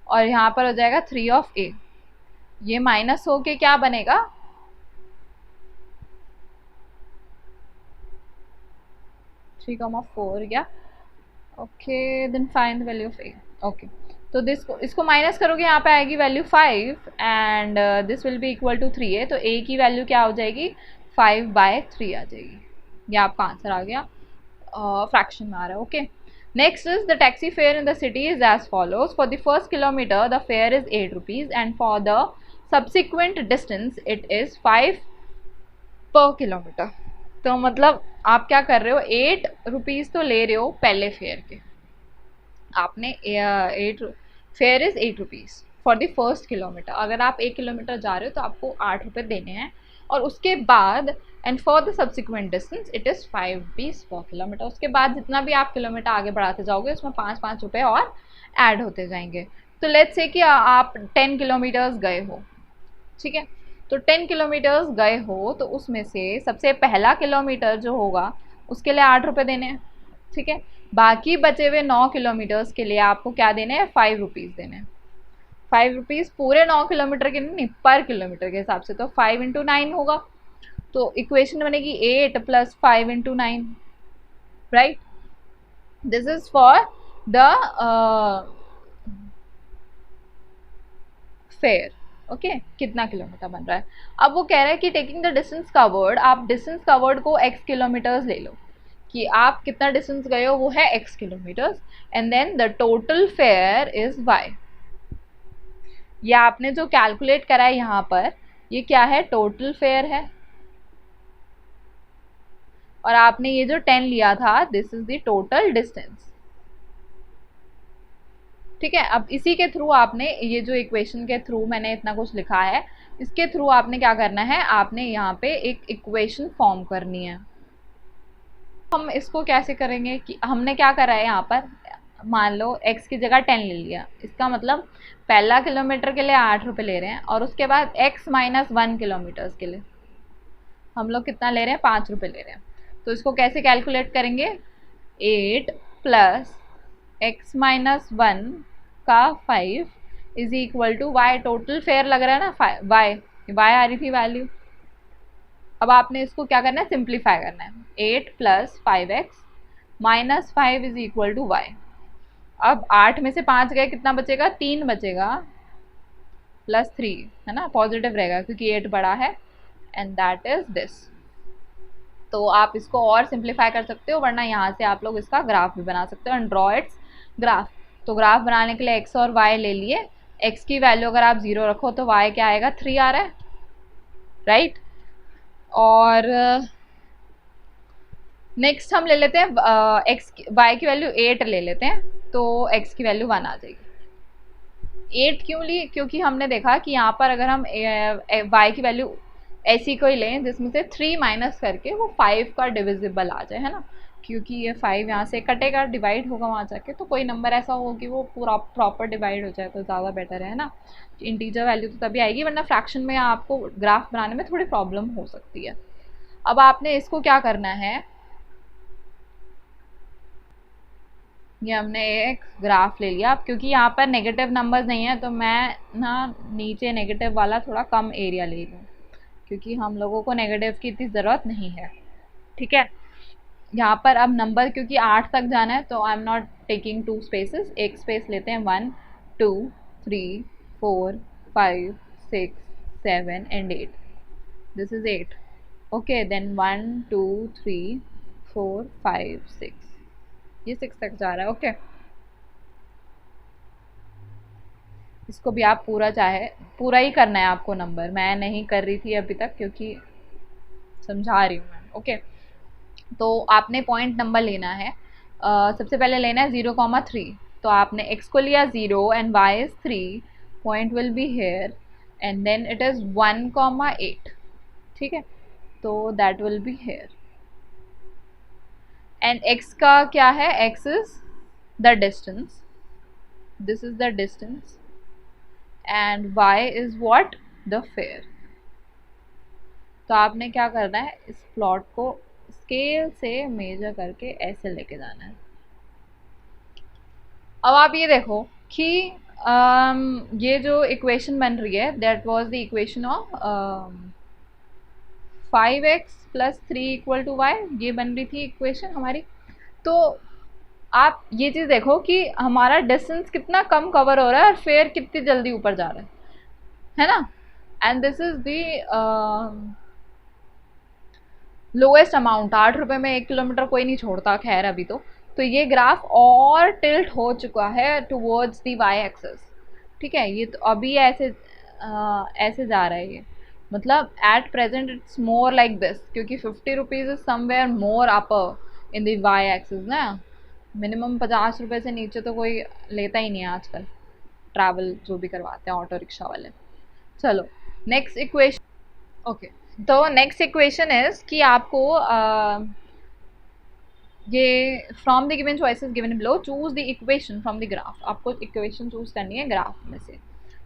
और यहाँ पर हो जाएगा 3 of a. ये माइनस हो के क्या बनेगा, 3,4 क्या. Okay, then find the value of a. Okay, तो इसको माइनस करोगे, यहाँ पे आएगी value 5 and this will be equal to 3a. तो a की वैल्यू क्या हो जाएगी, 5/3 आ जाएगी. ये आपका आंसर आ गया, फ्रैक्शन में आ रहा है. Okay, next is the taxi fare in the city is as follows. For the first kilometre the fare is 8 rupees and for the subsequent distance it is 5 per kilometre. तो मतलब आप क्या कर रहे हो, 8 रुपीज़ तो ले रहे हो पहले फेयर के, आपने 8 fair is 8 rupees for the first kilometre. अगर आप 1 किलोमीटर जा रहे हो तो आपको 8 रुपये देने हैं, और उसके बाद and for the subsequent distance it is 5 rupees पर किलोमीटर. उसके बाद जितना भी आप किलोमीटर आगे बढ़ाते जाओगे उसमें 5-5 रुपये और ऐड होते जाएंगे. तो लेट्स से कि आप 10 किलोमीटर्स गए हो, ठीक है, तो 10 किलोमीटर्स गए हो तो उसमें से सबसे पहला किलोमीटर जो होगा उसके लिए 8 रुपये देने हैं, ठीक है। बाकी बचे हुए 9 किलोमीटर्स के लिए आपको क्या देने हैं, 5 रुपीज़ देने हैं। 5 रुपीज़ पूरे 9 किलोमीटर के नहीं, पर किलोमीटर के हिसाब से, तो 5 इंटू 9 होगा। तो इक्वेशन बनेगी 8 plus 5 into 9, right. This is for the fair, okay, कितना किलोमीटर बन रहा है। अब वो कह रहा है कि टेकिंग द डिस्टेंस कवर्ड, आप डिस्टेंस कवर्ड को x किलोमीटर्स ले लो, कि आप कितना डिस्टेंस गए हो वो है x kilometres, and then the total fare is y। ये आपने जो कैलकुलेट करा है यहाँ पर, ये क्या है, टोटल फेयर है, और आपने ये जो 10 लिया था, this is the total distance, ठीक है। अब इसी के थ्रू आपने, ये जो इक्वेशन के थ्रू मैंने इतना कुछ लिखा है, इसके थ्रू आपने क्या करना है, आपने यहाँ पे एक इक्वेशन फॉर्म करनी है। हम इसको कैसे करेंगे कि हमने क्या करा है यहाँ पर, मान लो x की जगह 10 ले लिया, इसका मतलब पहला किलोमीटर के लिए 8 रुपये ले रहे हैं, और उसके बाद x माइनस 1 किलोमीटर्स के लिए हम लोग कितना ले रहे हैं, 5 रुपये ले रहे हैं। तो इसको कैसे कैलकुलेट करेंगे, 8 प्लस x माइनस 1 का 5 is equal to y, total fare लग रहा है ना, y आ रही थी वैल्यू। अब आपने इसको क्या करना है, सिंप्लीफाई करना है, 8 plus 5x minus 5 is equal to y। अब 8 में से 5 गए, कितना बचेगा, 3 बचेगा, प्लस 3 है ना, पॉजिटिव रहेगा क्योंकि 8 बड़ा है, एंड दैट इज दिस। तो आप इसको और सिंप्लीफाई कर सकते हो, वरना यहाँ से आप लोग इसका ग्राफ भी बना सकते हो, एंड ड्रॉ इट्स ग्राफ। तो ग्राफ बनाने के लिए x और y ले लिए, x की वैल्यू अगर आप 0 रखो तो y क्या आएगा, 3 आ रहा है, राइट। और नेक्स्ट हम ले लेते हैं y की वैल्यू 8 ले लेते हैं, तो x की वैल्यू 1 आ जाएगी। 8 क्यों ली, क्योंकि हमने देखा कि यहाँ पर अगर हम y की वैल्यू ऐसी कोई लें जिसमें से 3 माइनस करके वो 5 का डिविजिबल आ जाए, है ना, क्योंकि ये 5 यहाँ से कटेगा, डिवाइड होगा वहाँ जाके, तो कोई नंबर ऐसा हो कि वो पूरा प्रॉपर डिवाइड हो जाए तो ज़्यादा बेटर है ना। इंटीजर वैल्यू तो तभी आएगी, वरना फ्रैक्शन में आपको ग्राफ बनाने में थोड़ी प्रॉब्लम हो सकती है। अब आपने इसको क्या करना है, ये हमने एक ग्राफ ले लिया। अब क्योंकि यहाँ पर नेगेटिव नंबर्स नहीं है तो मैं ना नीचे नेगेटिव वाला थोड़ा कम एरिया ले लूँ, क्योंकि हम लोगों को नेगेटिव की इतनी ज़रूरत नहीं है, ठीक है। यहाँ पर अब नंबर क्योंकि 8 तक जाना है तो I am not taking 2 spaces, एक स्पेस लेते हैं, 1 2 3 4 5 6 7 and 8, this is 8, okay. Then 1 2 3 4 5 6, ये 6 तक जा रहा है, ओके। इसको भी आप पूरा ही करना है आपको नंबर, मैं नहीं कर रही थी अभी तक क्योंकि समझा रही हूँ मैं, ओके। तो आपने पॉइंट नंबर लेना है, सबसे पहले लेना है 0,3, तो आपने x को लिया 0 एंड y is 3, point will be here, and then it is 1,8, ठीक है, तो that will be here. And x का क्या है, x is the distance, this is the distance, and y is what, the fare. तो आपने क्या करना है, इस प्लॉट को स्केल से मेजर करके ऐसे लेके जाना है। अब आप ये देखो कि ये जो इक्वेशन बन रही है, that was the equation of 5x plus 3 equal to y, ये बन रही थी इक्वेशन हमारी। तो आप ये चीज़ देखो कि हमारा डिस्टेंस कितना कम कवर हो रहा है और फेयर कितनी जल्दी ऊपर जा रहा है ना। And this is the lowest amount, 8 रुपये में 1 किलोमीटर कोई नहीं छोड़ता, खैर अभी तो ये ग्राफ और टिल्ट हो चुका है टुवर्ड्स दी वाई एक्सेस, ठीक है। ये तो अभी ऐसे ऐसे जा रहा है ये, मतलब at present it's more like this, क्योंकि 50 rupees is somewhere more upper in the y axis ना। मिनिमम 50 रुपये से नीचे तो कोई लेता ही नहीं है आजकल, ट्रैवल जो भी करवाते हैं ऑटो रिक्शा वाले। चलो नेक्स्ट इक्वेशन, ओके। तो नेक्स्ट इक्वेशन इज कि आपको ये from the given choices given below choose the equation from the graph, आपको इक्वेशन चूज करनी है ग्राफ में से।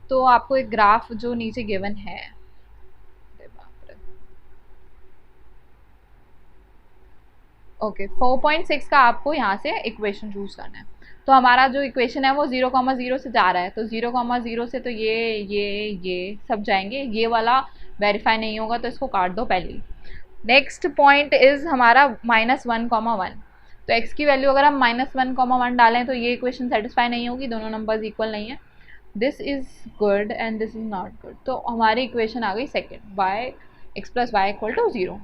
तो आपको एक ग्राफ जो नीचे गिवन है ओके 4.6 का आपको यहाँ से इक्वेशन चूज करना है। तो हमारा जो इक्वेशन है वो 0,0 से जा रहा है, तो 0,0 से तो ये सब जाएंगे, ये वाला वेरीफाई नहीं होगा तो इसको काट दो पहले ही। नेक्स्ट पॉइंट इज हमारा -1,1। तो x की वैल्यू अगर हम -1,1 डालें तो ये इक्वेशन सेटिस्फाई नहीं होगी, दोनों नंबर्स इक्वल नहीं है। This is good and this is not good, तो हमारी इक्वेशन आ गई second, y x + y = 0।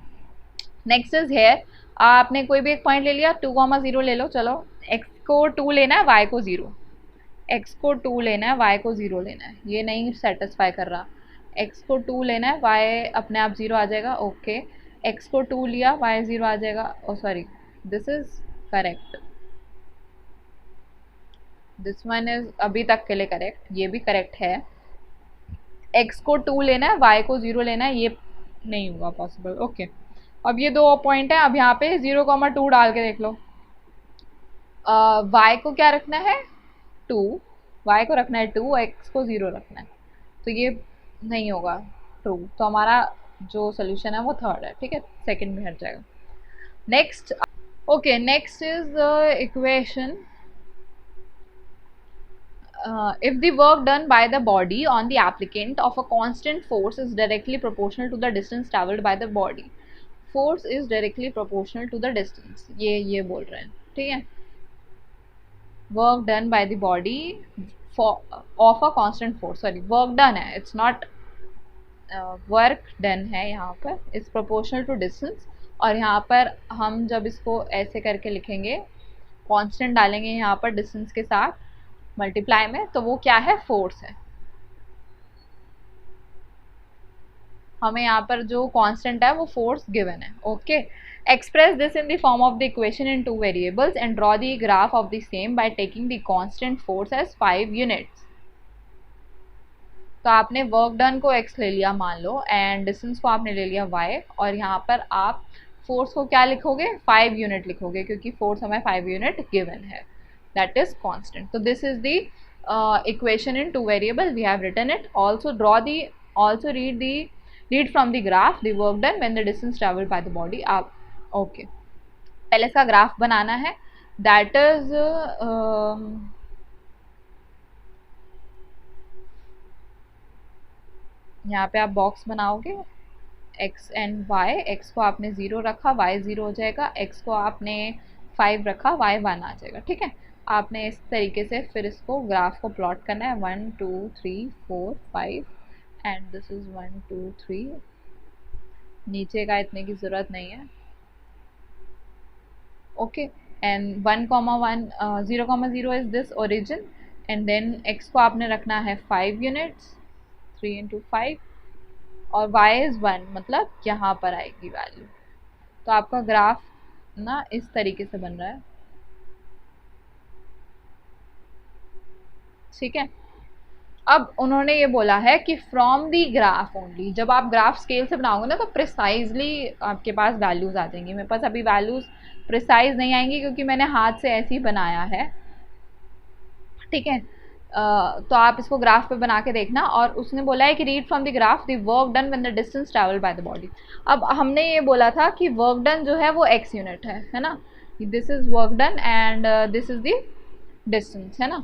Next is here, आपने कोई भी एक पॉइंट ले लिया, 2,0 ले लो, चलो x को 2 लेना है, y को 0, x को 2 लेना है, y को 0 लेना है, ये नहीं सेटिस्फाई कर रहा, x को 2 लेना है, y अपने आप 0 आ जाएगा, ओके x को 2 लिया, y 0 आ जाएगा, oh sorry this is correct, this one is अभी तक के लिए करेक्ट, ये भी करेक्ट है। x को 2 लेना है, y को 0 लेना है, ये नहीं होगा पॉसिबल, ओके अब ये दो पॉइंट है, अब यहाँ पे 0,2 डाल के देख लो। y को क्या रखना है 2, y को रखना है 2, x को 0 रखना है, तो ये नहीं होगा ट्रू, तो हमारा जो सोल्यूशन है वो थर्ड है, ठीक है, सेकंड में हट जाएगा। Next okay, next is equation if the work done by the body on the applicant of a constant force is directly proportional to the distance traveled by the body, force is directly proportional to the distance, ये बोल रहे हैं, ठीक है। work done by the body for of a constant force, sorry work done है, it's not work done है, यहाँ पर is proportional to distance, और यहाँ पर हम जब इसको ऐसे करके लिखेंगे, constant डालेंगे यहाँ पर distance के साथ मल्टीप्लाई में, तो वो क्या है फोर्स है। हमें यहाँ पर जो कांस्टेंट है वो फोर्स गिवन है, okay. Express this in the form of the equation in 2 variables and draw the graph of the same by taking the constant force as 5 units. तो आपने वर्क डन को x ले लिया मान लो, and distance को आपने ले लिया y, और यहाँ पर आप फोर्स को क्या लिखोगे 5 यूनिट लिखोगे, क्योंकि फोर्स हमें 5 यूनिट गिवन है, that is constant. So this is the equation in 2 variable, we have written it. Also read from the graph the work done when the distance traveled by the body, आप okay पहले इसका graph बनाना है, that is यहाँ पे आप box बनाओगे x and y, x को आपने 0 रखा, y 0 हो जाएगा, x को आपने 5 रखा, y 1 आ जाएगा, ठीक है। आपने इस तरीके से फिर इसको ग्राफ को प्लॉट करना है, 1 2 3 4 5 एंड दिस इज 1 2 3, नीचे का इतने की ज़रूरत नहीं है, okay. And 1,1 0,0 is this origin, and then x को आपने रखना है 5 यूनिट्स, 3 × 5, और y इज़ 1, मतलब यहाँ पर आएगी वैल्यू। तो आपका ग्राफ ना इस तरीके से बन रहा है, ठीक है। अब उन्होंने ये बोला है कि फ्रॉम दी ग्राफ ओनली, जब आप ग्राफ स्केल से बनाओगे ना तो प्रिसाइजली आपके पास वैल्यूज़ आ जाएंगी। मेरे पास अभी वैल्यूज़ प्रिसाइज नहीं आएंगी क्योंकि मैंने हाथ से ऐसे ही बनाया है, ठीक है। तो आप इसको ग्राफ पे बना के देखना, और उसने बोला है कि read from the graph the work done when the distance travel by the body. अब हमने ये बोला था कि वर्क डन जो है वो x यूनिट है ना, this is work done and this is the distance, है ना,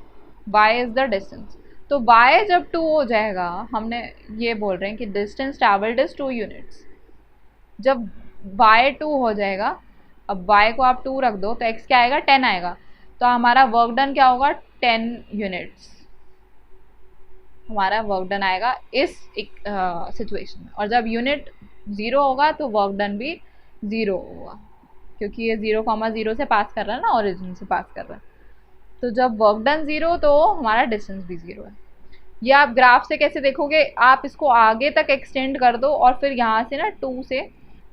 y इज द डिस्टेंस। तो y जब 2 हो जाएगा, हमने ये बोल रहे हैं कि डिस्टेंस ट्रैवल्ड इज 2 यूनिट्स, जब y 2 हो जाएगा, अब y को आप 2 रख दो तो x क्या आएगा 10 आएगा, तो हमारा वर्क डन क्या होगा 10 यूनिट्स, हमारा वर्क डन आएगा इस सिचुएशन में। और जब यूनिट 0 होगा तो वर्क डन भी 0 होगा, क्योंकि ये 0,0 से पास कर रहा है ना, ओरिजिन से पास कर रहा है। तो जब वर्क डन 0 तो हमारा डिस्टेंस भी 0 है। ये आप ग्राफ से कैसे देखोगे, आप इसको आगे तक एक्सटेंड कर दो और फिर यहाँ से ना 2 से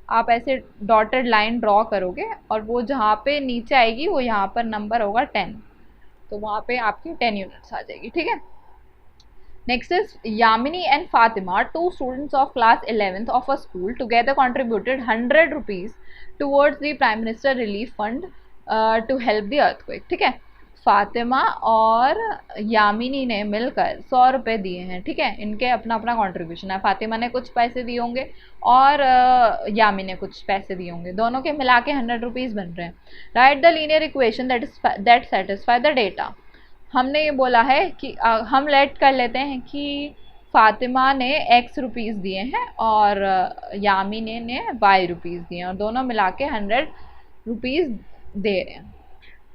आप ऐसे डॉटेड लाइन ड्रॉ करोगे, और वो जहाँ पे नीचे आएगी वो यहाँ पर नंबर होगा 10, तो वहाँ पे आपकी 10 यूनिट्स आ जाएगी, ठीक है। Next is Yamini and Fatima, 2 students of class 11th of a school, together contributed 100 rupees towards the Prime Minister Relief Fund to help the earthquake, ठीक है। फातिमा और यामिनी ने मिलकर 100 रुपये दिए हैं, ठीक है। इनके अपना अपना कंट्रीब्यूशन है। फातिमा ने कुछ पैसे दिए होंगे और यामी ने कुछ पैसे दिए होंगे, दोनों के मिला के 100 रुपीज़ बन रहे हैं। Right the linear equation that satisfy the data. हमने ये बोला है कि हम लेट कर लेते हैं कि फातिमा ने x रुपीज़ दिए हैं और यामिनी ने y रुपीज़ दिए हैं और दोनों मिला के 100 रुपीज़ दे रहे हैं।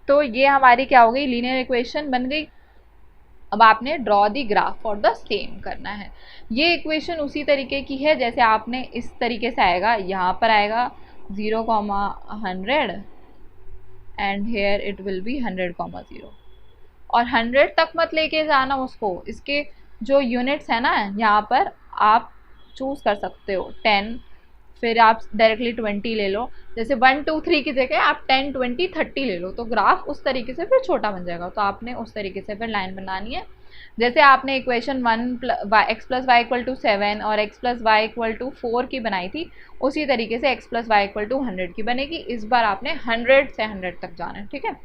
तो ये हमारी क्या हो गई, लीनियर इक्वेशन बन गई। अब आपने draw the graph for the same करना है। ये इक्वेशन उसी तरीके की है जैसे आपने इस तरीके से आएगा, यहाँ पर आएगा 0,100 and here it will be 100,0 और 100 तक मत लेके जाना उसको, इसके जो यूनिट्स है ना यहाँ पर आप चूज़ कर सकते हो 10, फिर आप डायरेक्टली 20 ले लो। जैसे 1 2 3 की जगह आप 10 20 30 ले लो, तो ग्राफ उस तरीके से फिर छोटा बन जाएगा। तो आपने उस तरीके से फिर लाइन बनानी है। जैसे आपने इक्वेशन 1 x + y = 7 और x + y = 4 की बनाई थी, उसी तरीके से x + y = 100 की बनेगी। इस बार आपने 100 से 100 तक जाना है, ठीक है।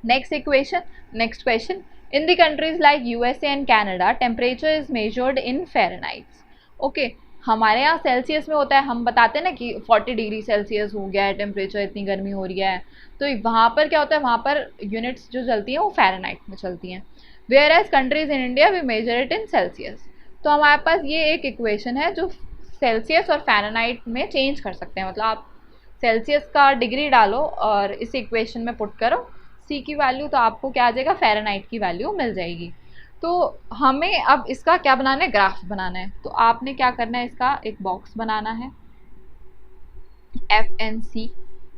Next question, in the countries like USA and Canada temperature is measured in Fahrenheit. Okay, हमारे यहाँ सेल्सियस में होता है, हम बताते हैं ना कि 40 डिग्री सेल्सियस हो गया है टेम्परेचर, इतनी गर्मी हो रही है। तो वहाँ पर क्या होता है, वहाँ पर यूनिट्स जो चलती हैं वो फ़ारेनहाइट में चलती हैं। Where as countries in India we measure it in Celsius. तो हमारे पास ये एक इक्वेशन है जो सेल्सियस और फ़ारेनहाइट में चेंज कर सकते हैं। मतलब आप सेल्सियस का डिग्री डालो और इस इक्वेशन में पुट करो C की वैल्यू, तो आपको क्या आ जाएगा, फ़ारेनहाइट की वैल्यू मिल जाएगी। तो हमें अब इसका क्या बनाना है, ग्राफ बनाना है। तो आपने क्या करना है, इसका एक बॉक्स बनाना है, FNC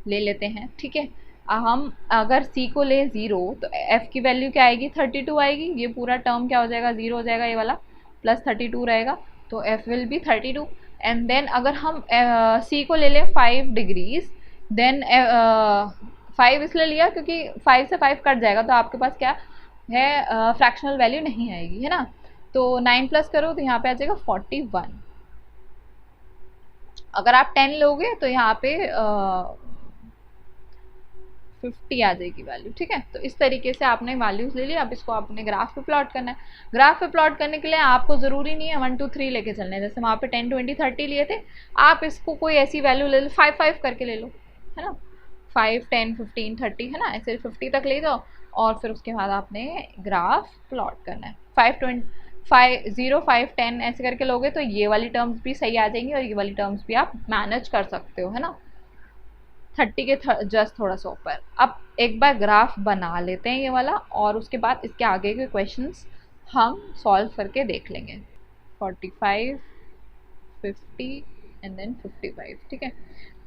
ले लेते हैं, ठीक है। हम अगर C को ले 0 तो F की वैल्यू क्या आएगी, 32 आएगी। ये पूरा टर्म क्या हो जाएगा, 0 हो जाएगा, ये वाला प्लस 32 रहेगा, तो F will be 32। And then अगर हम C को ले लें 5 डिग्रीज, देन 5 इसलिए लिया क्योंकि 5 से 5 कट जाएगा, तो आपके पास क्या है, फ्रैक्शनल वैल्यू नहीं आएगी, है ना। तो 9 प्लस करो तो यहाँ पे आ जाएगा 41। अगर आप 10 लोगे तो यहाँ पे 50 आ जाएगी वैल्यू, ठीक है। तो इस तरीके से आपने वैल्यूज ले ली। अब इसको आपने ग्राफ पे प्लॉट करना है। ग्राफ पे प्लॉट करने के लिए आपको ज़रूरी नहीं है 1 2 3 लेके चलने हैं। जैसे वहाँ पे 10 20 30 लिए थे, आप इसको कोई ऐसी वैल्यू ले लो, 5 5 करके ले लो, है ना। 5 10 15 30, है ना, ऐसे 50 तक ले जाओ और फिर उसके बाद आपने ग्राफ प्लॉट करना है। 0 5 10 ऐसे करके लोगे तो ये वाली टर्म्स भी सही आ जाएंगी और ये वाली टर्म्स भी आप मैनेज कर सकते हो, है ना। 30 के जस्ट थोड़ा सा ऊपर। अब एक बार ग्राफ बना लेते हैं ये वाला, और उसके बाद इसके आगे के क्वेश्चंस हम सॉल्व करके देख लेंगे। 45 50 एंड देन 55, ठीक है।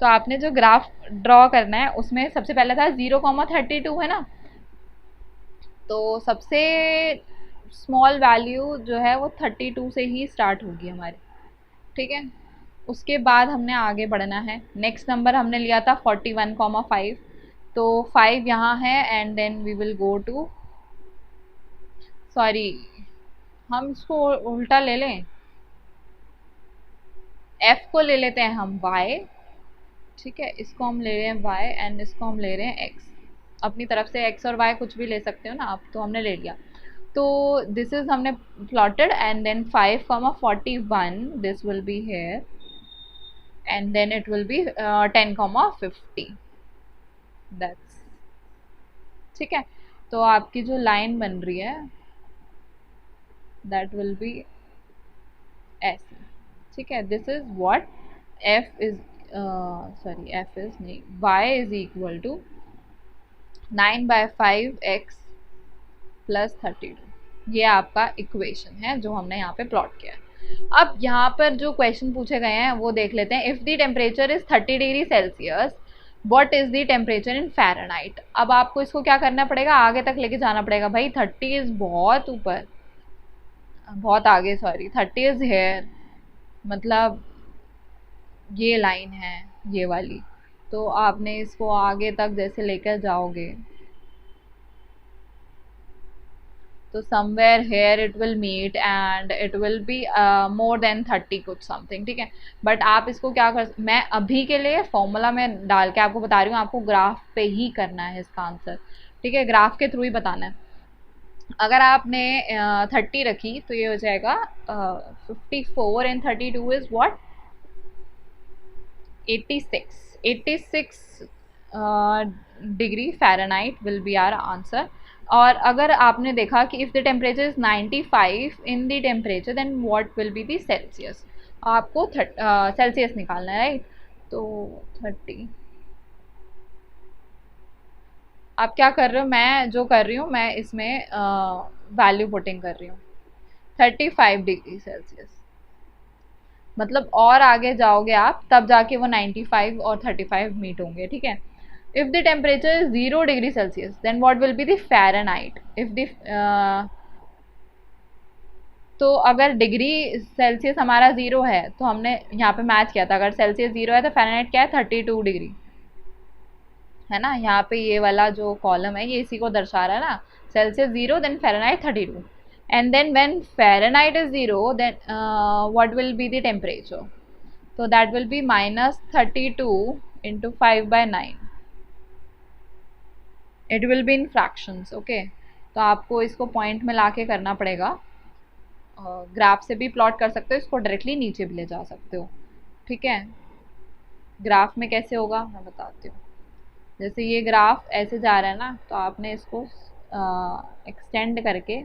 तो आपने जो ग्राफ ड्रॉ करना है उसमें सबसे पहले था 0,32, है ना। तो सबसे स्मॉल वैल्यू जो है वो 32 से ही स्टार्ट होगी हमारी, ठीक है। उसके बाद हमने आगे बढ़ना है। नेक्स्ट नंबर हमने लिया था 41,5, तो 5 यहाँ है and then we will go to, sorry हम इसको उल्टा ले लें, F को ले लेते हैं हम Y, ठीक है। इसको हम ले रहे हैं Y एंड इसको हम ले रहे हैं X। अपनी तरफ से X और Y कुछ भी ले सकते हो ना आप, तो हमने ले लिया। तो दिस इज हमने plotted and then 5,41 this will be here and then it will be 10,50, that's, ठीक है। तो आपकी जो लाइन बन रही है दैट विल बी ऐसी, ठीक है। This is what F is sorry F is नहीं, Y is equal to 9/5x plus 32। ये आपका इक्वेशन है जो हमने यहाँ पे प्लॉट किया है। अब यहाँ पर जो क्वेश्चन पूछे गए हैं वो देख लेते हैं। If the temperature is 30 degree Celsius, what is the temperature in Fahrenheit. अब आपको इसको क्या करना पड़ेगा, आगे तक लेके जाना पड़ेगा। भाई 30 इज़ बहुत ऊपर, बहुत आगे, सॉरी 30 इज़ हेयर, मतलब ये लाइन है ये वाली। तो आपने इसको आगे तक जैसे लेकर जाओगे तो somewhere here it will meet and it will be more than 30 कुछ समथिंग, ठीक है। बट आप इसको क्या कर, मैं अभी के लिए फॉर्मूला में डाल के आपको बता रही हूँ, आपको ग्राफ पे ही करना है इसका आंसर। ठीक है, ग्राफ के थ्रू ही बताना है। अगर आपने 30 रखी तो ये हो जाएगा 54 and 32 is what, 86। 86 degree Fahrenheit will be our answer. और अगर आपने देखा कि if the temperature is 95 in the temperature then what will be the Celsius, आपको सेल्सियस निकालना है, राइट। तो 30, आप क्या कर रहे हो, मैं जो कर रही हूँ मैं इसमें वैल्यू पुटिंग कर रही हूँ, 35 डिग्री सेल्सियस। मतलब और आगे जाओगे आप तब जाके वो 95 और 35 मीट होंगे, ठीक है। If the temperature is 0 degree Celsius then what will be the Fahrenheit. If the तो अगर डिग्री सेल्सियस हमारा 0 है तो हमने यहाँ पे मैच किया था, अगर सेल्सियस 0 है तो फ़ारेनहाइट क्या है, 32 डिग्री है ना। यहाँ पे ये वाला जो कॉलम है ये इसी को दर्शा रहा है ना, Celsius 0 then Fahrenheit 32 and then when Fahrenheit is 0 then what will be the temperature, so that will be minus 32 into 5 by 9, it will be in fractions, okay। तो आपको इसको पॉइंट में लाके करना पड़ेगा, ग्राफ से भी प्लॉट कर सकते हो, इसको डायरेक्टली नीचे भी ले जा सकते हो, ठीक है। ग्राफ में कैसे होगा मैं बताती हूँ। जैसे ये ग्राफ ऐसे जा रहा है ना, तो आपने इसको एक्सटेंड करके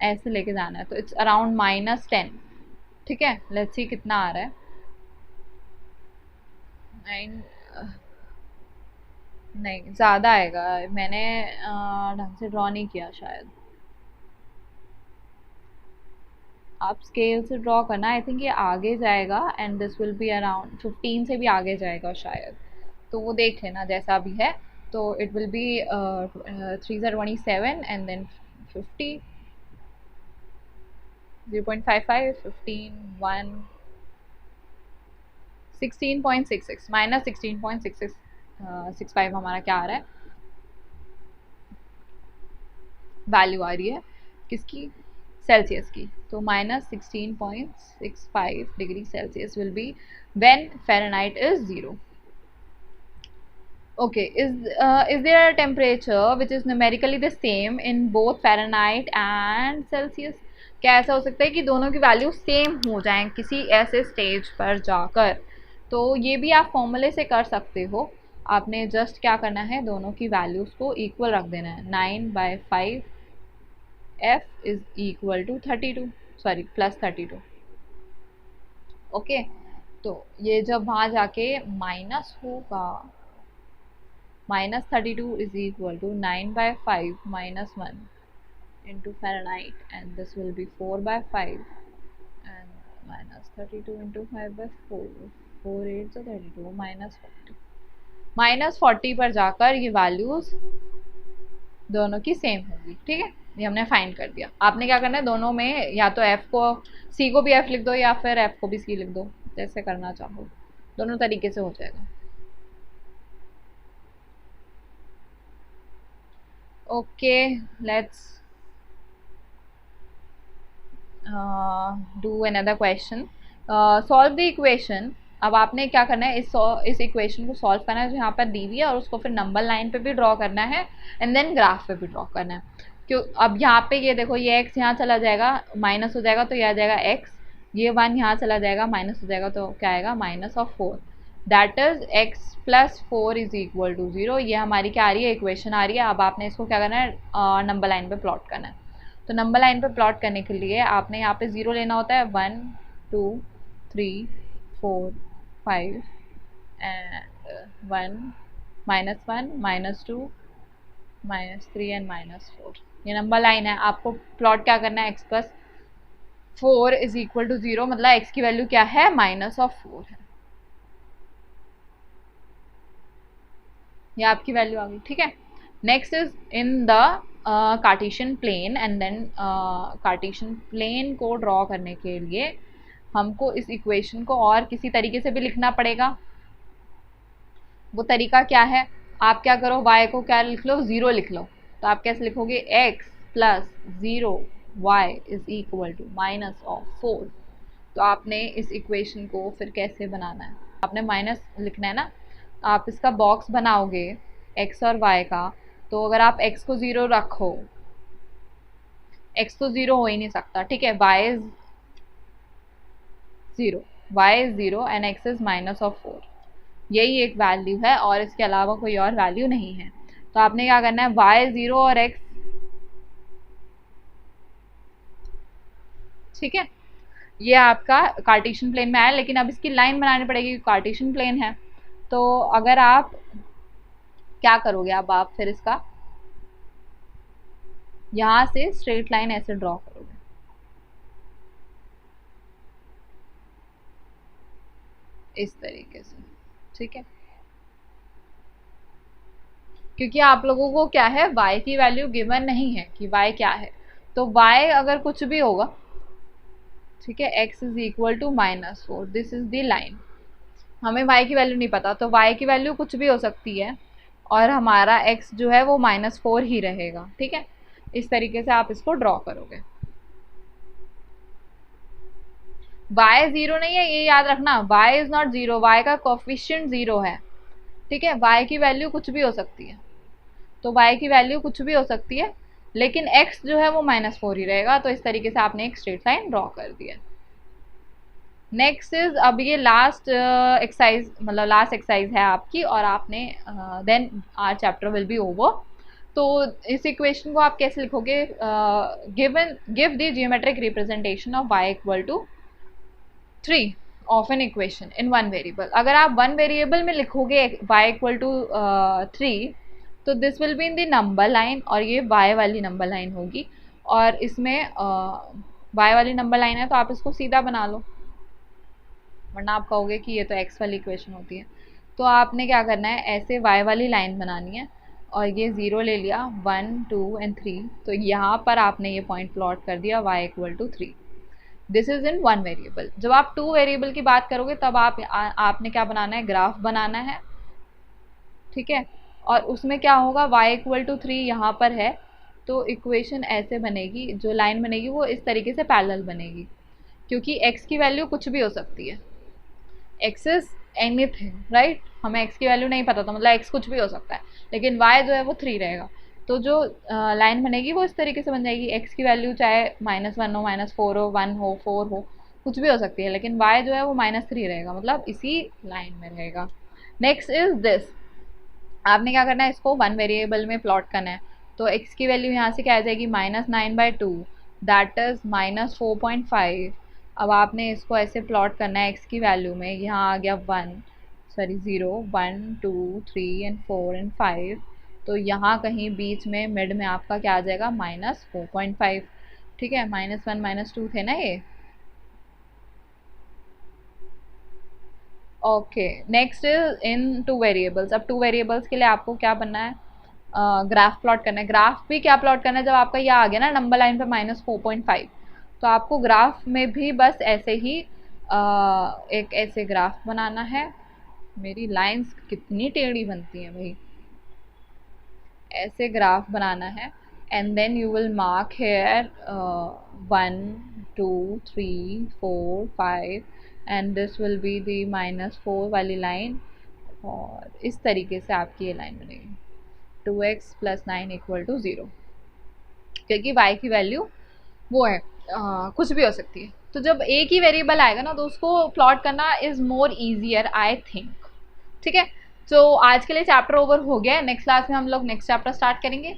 ऐसे लेके जाना है, तो इट्स अराउंड -10, ठीक है। लेट्स सी कितना आ रहा है, 9, नहीं ज़्यादा आएगा, मैंने ढंग से ड्रॉ नहीं किया शायद, आप स्केल से ड्रॉ करना, आई थिंक ये आगे जाएगा and this will be around 15 से भी आगे जाएगा शायद, तो वो देख लेना जैसा भी है। तो इट विल बी 3 ज़ा 27 एंड देन 50, 0.55, 15, 1, 16.66 माइनस 16.6665 हमारा क्या आ रहा है, वैल्यू आ रही है किसकी, सेल्सियस की। तो -16.65 degree Celsius will be when Fahrenheit is 0। Okay, is there a temperature which is numerically the same in both Fahrenheit and Celsius? क्या ऐसा हो सकता है कि दोनों की वैल्यू सेम हो जाएं किसी ऐसे स्टेज पर जाकर? तो ये भी आप फॉर्मूले से कर सकते हो, आपने जस्ट क्या करना है, दोनों की वैल्यूज़ को इक्वल रख देना है। 9/5 F is equal to 32, sorry +32, okay. तो ये जब वहाँ जाके माइनस होगा, -32 is equal to 9/5 minus 1 into Fahrenheit, and this will be 4/5 and -32 into 5/4, 4 8 so 32 -40 पर जाकर ये वैल्यूज दोनों की सेम होगी, ठीक है। ये हमने फाइंड कर दिया। आपने क्या करना है, दोनों में या तो F को C को भी F लिख दो या फिर F को भी C लिख दो, जैसे करना चाहो, दोनों तरीके से हो जाएगा। Okay, let's do another question. Solve the equation। अब आपने क्या करना है, इस इक्वेशन को सॉल्व करना है जो यहाँ पर दी हुई है, और उसको फिर नंबर लाइन पे भी ड्रॉ करना है एंड देन ग्राफ पे भी ड्रॉ करना है। क्यों, अब यहाँ पे ये देखो, ये x यहाँ चला जाएगा, माइनस हो जाएगा तो ये आ जाएगा x, ये 1 यहाँ चला जाएगा, माइनस हो जाएगा तो क्या आएगा, -4, that is x + 4 is equal to 0। ये हमारी क्या आ रही है, इक्वेशन आ रही है। अब आपने इसको क्या करना है, नंबर लाइन पे प्लॉट करना है। तो नंबर लाइन पे प्लॉट करने के लिए आपने यहाँ पे 0 लेना होता है, 1 2 3 4 5 एंड 1 -1 -2 -3 एंड -4, ये नंबर लाइन है। आपको प्लॉट क्या करना है, x + 4 इज इक्वल टू 0, मतलब x की वैल्यू क्या है, -4 है, ये आपकी वैल्यू आ गई, ठीक है। Next is in the Cartesian plane, and then Cartesian plane को ड्रॉ करने के लिए हमको इस इक्वेशन को और किसी तरीके से भी लिखना पड़ेगा। वो तरीका क्या है, आप क्या करो, y को क्या लिख लो, 0 लिख लो। तो आप कैसे लिखोगे, x + 0 y is equal to -4। तो आपने इस इक्वेशन को फिर कैसे बनाना है, आपने माइनस लिखना है ना। आप इसका बॉक्स बनाओगे x और y का, तो अगर आप x को 0 रखो, x तो 0 हो ही नहीं सकता, ठीक है, y is 0, y is 0 and x is minus of 4, यही एक वैल्यू है और इसके अलावा कोई और वैल्यू नहीं है। तो आपने क्या करना है, y 0 और x, ठीक है, ये आपका कार्टेशियन प्लेन में आया, लेकिन अब इसकी लाइन बनानी पड़ेगी, कार्टेशियन प्लेन है। तो अगर आप क्या करोगे, अब आप फिर इसका यहां से स्ट्रेट लाइन ऐसे ड्रॉ करोगे, इस तरीके से, ठीक है, क्योंकि आप लोगों को क्या है, y की वैल्यू गिवन नहीं है कि y क्या है, तो y अगर कुछ भी होगा, ठीक है, x is equal to -4, this is the line. हमें y की वैल्यू नहीं पता, तो y की वैल्यू कुछ भी हो सकती है और हमारा x जो है वो -4 ही रहेगा, ठीक है। इस तरीके से आप इसको ड्रॉ करोगे। y 0 नहीं है, ये याद रखना, y इज नॉट 0, y का कोफिशिएंट 0 है, ठीक है, y की वैल्यू कुछ भी हो सकती है, तो y की वैल्यू कुछ भी हो सकती है, लेकिन x जो है वो -4 ही रहेगा। तो इस तरीके से आपने एक स्ट्रेट लाइन ड्रॉ कर दिया। नेक्स्ट इज, अब ये लास्ट एक्सरसाइज, मतलब लास्ट एक्सरसाइज है आपकी, और आपने then our chapter will be over. तो इस इक्वेशन को आप कैसे लिखोगे, give the geometric representation of y equal to 3 of an equation in one variable. अगर आप वन वेरिएबल में लिखोगे y इक्वल टू 3, तो this will be in the number line, और ये y वाली नंबर लाइन होगी, और इसमें y वाली नंबर लाइन है तो आप इसको सीधा बना लो, वरना आप कहोगे कि ये तो x वाली इक्वेशन होती है। तो आपने क्या करना है, ऐसे y वाली लाइन बनानी है, और ये 0 ले लिया, 1 2 एंड 3, तो यहाँ पर आपने ये पॉइंट प्लॉट कर दिया y equal to 3। This is in one variable. जब आप 2 वेरिएबल की बात करोगे तब आपने क्या बनाना है, ग्राफ बनाना है, ठीक है, और उसमें क्या होगा, y इक्वल टू 3 यहाँ पर है, तो इक्वेशन ऐसे बनेगी, जो लाइन बनेगी वो इस तरीके से पैरेलल बनेगी, क्योंकि x की वैल्यू कुछ भी हो सकती है, x इज एनीथिंग, राइट, हमें x की वैल्यू नहीं पता, तो मतलब x कुछ भी हो सकता है, लेकिन y जो है वो 3 रहेगा। तो जो लाइन बनेगी वो इस तरीके से बन जाएगी, x की वैल्यू चाहे -1 हो, -4 हो, 1 हो, 4 हो, कुछ भी हो सकती है, लेकिन y जो है वो -3 रहेगा, मतलब इसी लाइन में रहेगा। नेक्स्ट इज दिस, आपने क्या करना है, इसको वन वेरिएबल में प्लॉट करना है। तो x की वैल्यू यहाँ से क्या आ जाएगी, -9/2, दैट इज -4.5। अब आपने इसको ऐसे प्लॉट करना है x की वैल्यू में, यहाँ आ गया 0 1 2 3 एंड 4 एंड 5, तो यहाँ कहीं बीच में मिड में आपका क्या आ जाएगा, -4.5, ठीक है, -1 -2 थे ना ये। Okay, next is in 2 variables. अब 2 वेरिएबल्स के लिए आपको क्या बनना है, ग्राफ प्लॉट करना है। ग्राफ भी क्या प्लॉट करना है, जब आपका ये आ गया ना नंबर लाइन पे -4.5, तो आपको ग्राफ में भी बस ऐसे ही एक ऐसे ग्राफ बनाना है। मेरी लाइंस कितनी टेढ़ी बनती हैं भाई, ऐसे ग्राफ बनाना है, and then you will mark here 1 2 3 4 5, and this will be the -4 वाली लाइन, और इस तरीके से आपकी ये लाइन बनेगी, 2x + 9 = 0, क्योंकि y की वैल्यू वो है, कुछ भी हो सकती है। तो जब एक ही वेरिएबल आएगा ना, तो उसको प्लॉट करना is more easier I think, ठीक है। तो आज के लिए चैप्टर ओवर हो गया है, नेक्स्ट क्लास में हम लोग नेक्स्ट चैप्टर स्टार्ट करेंगे।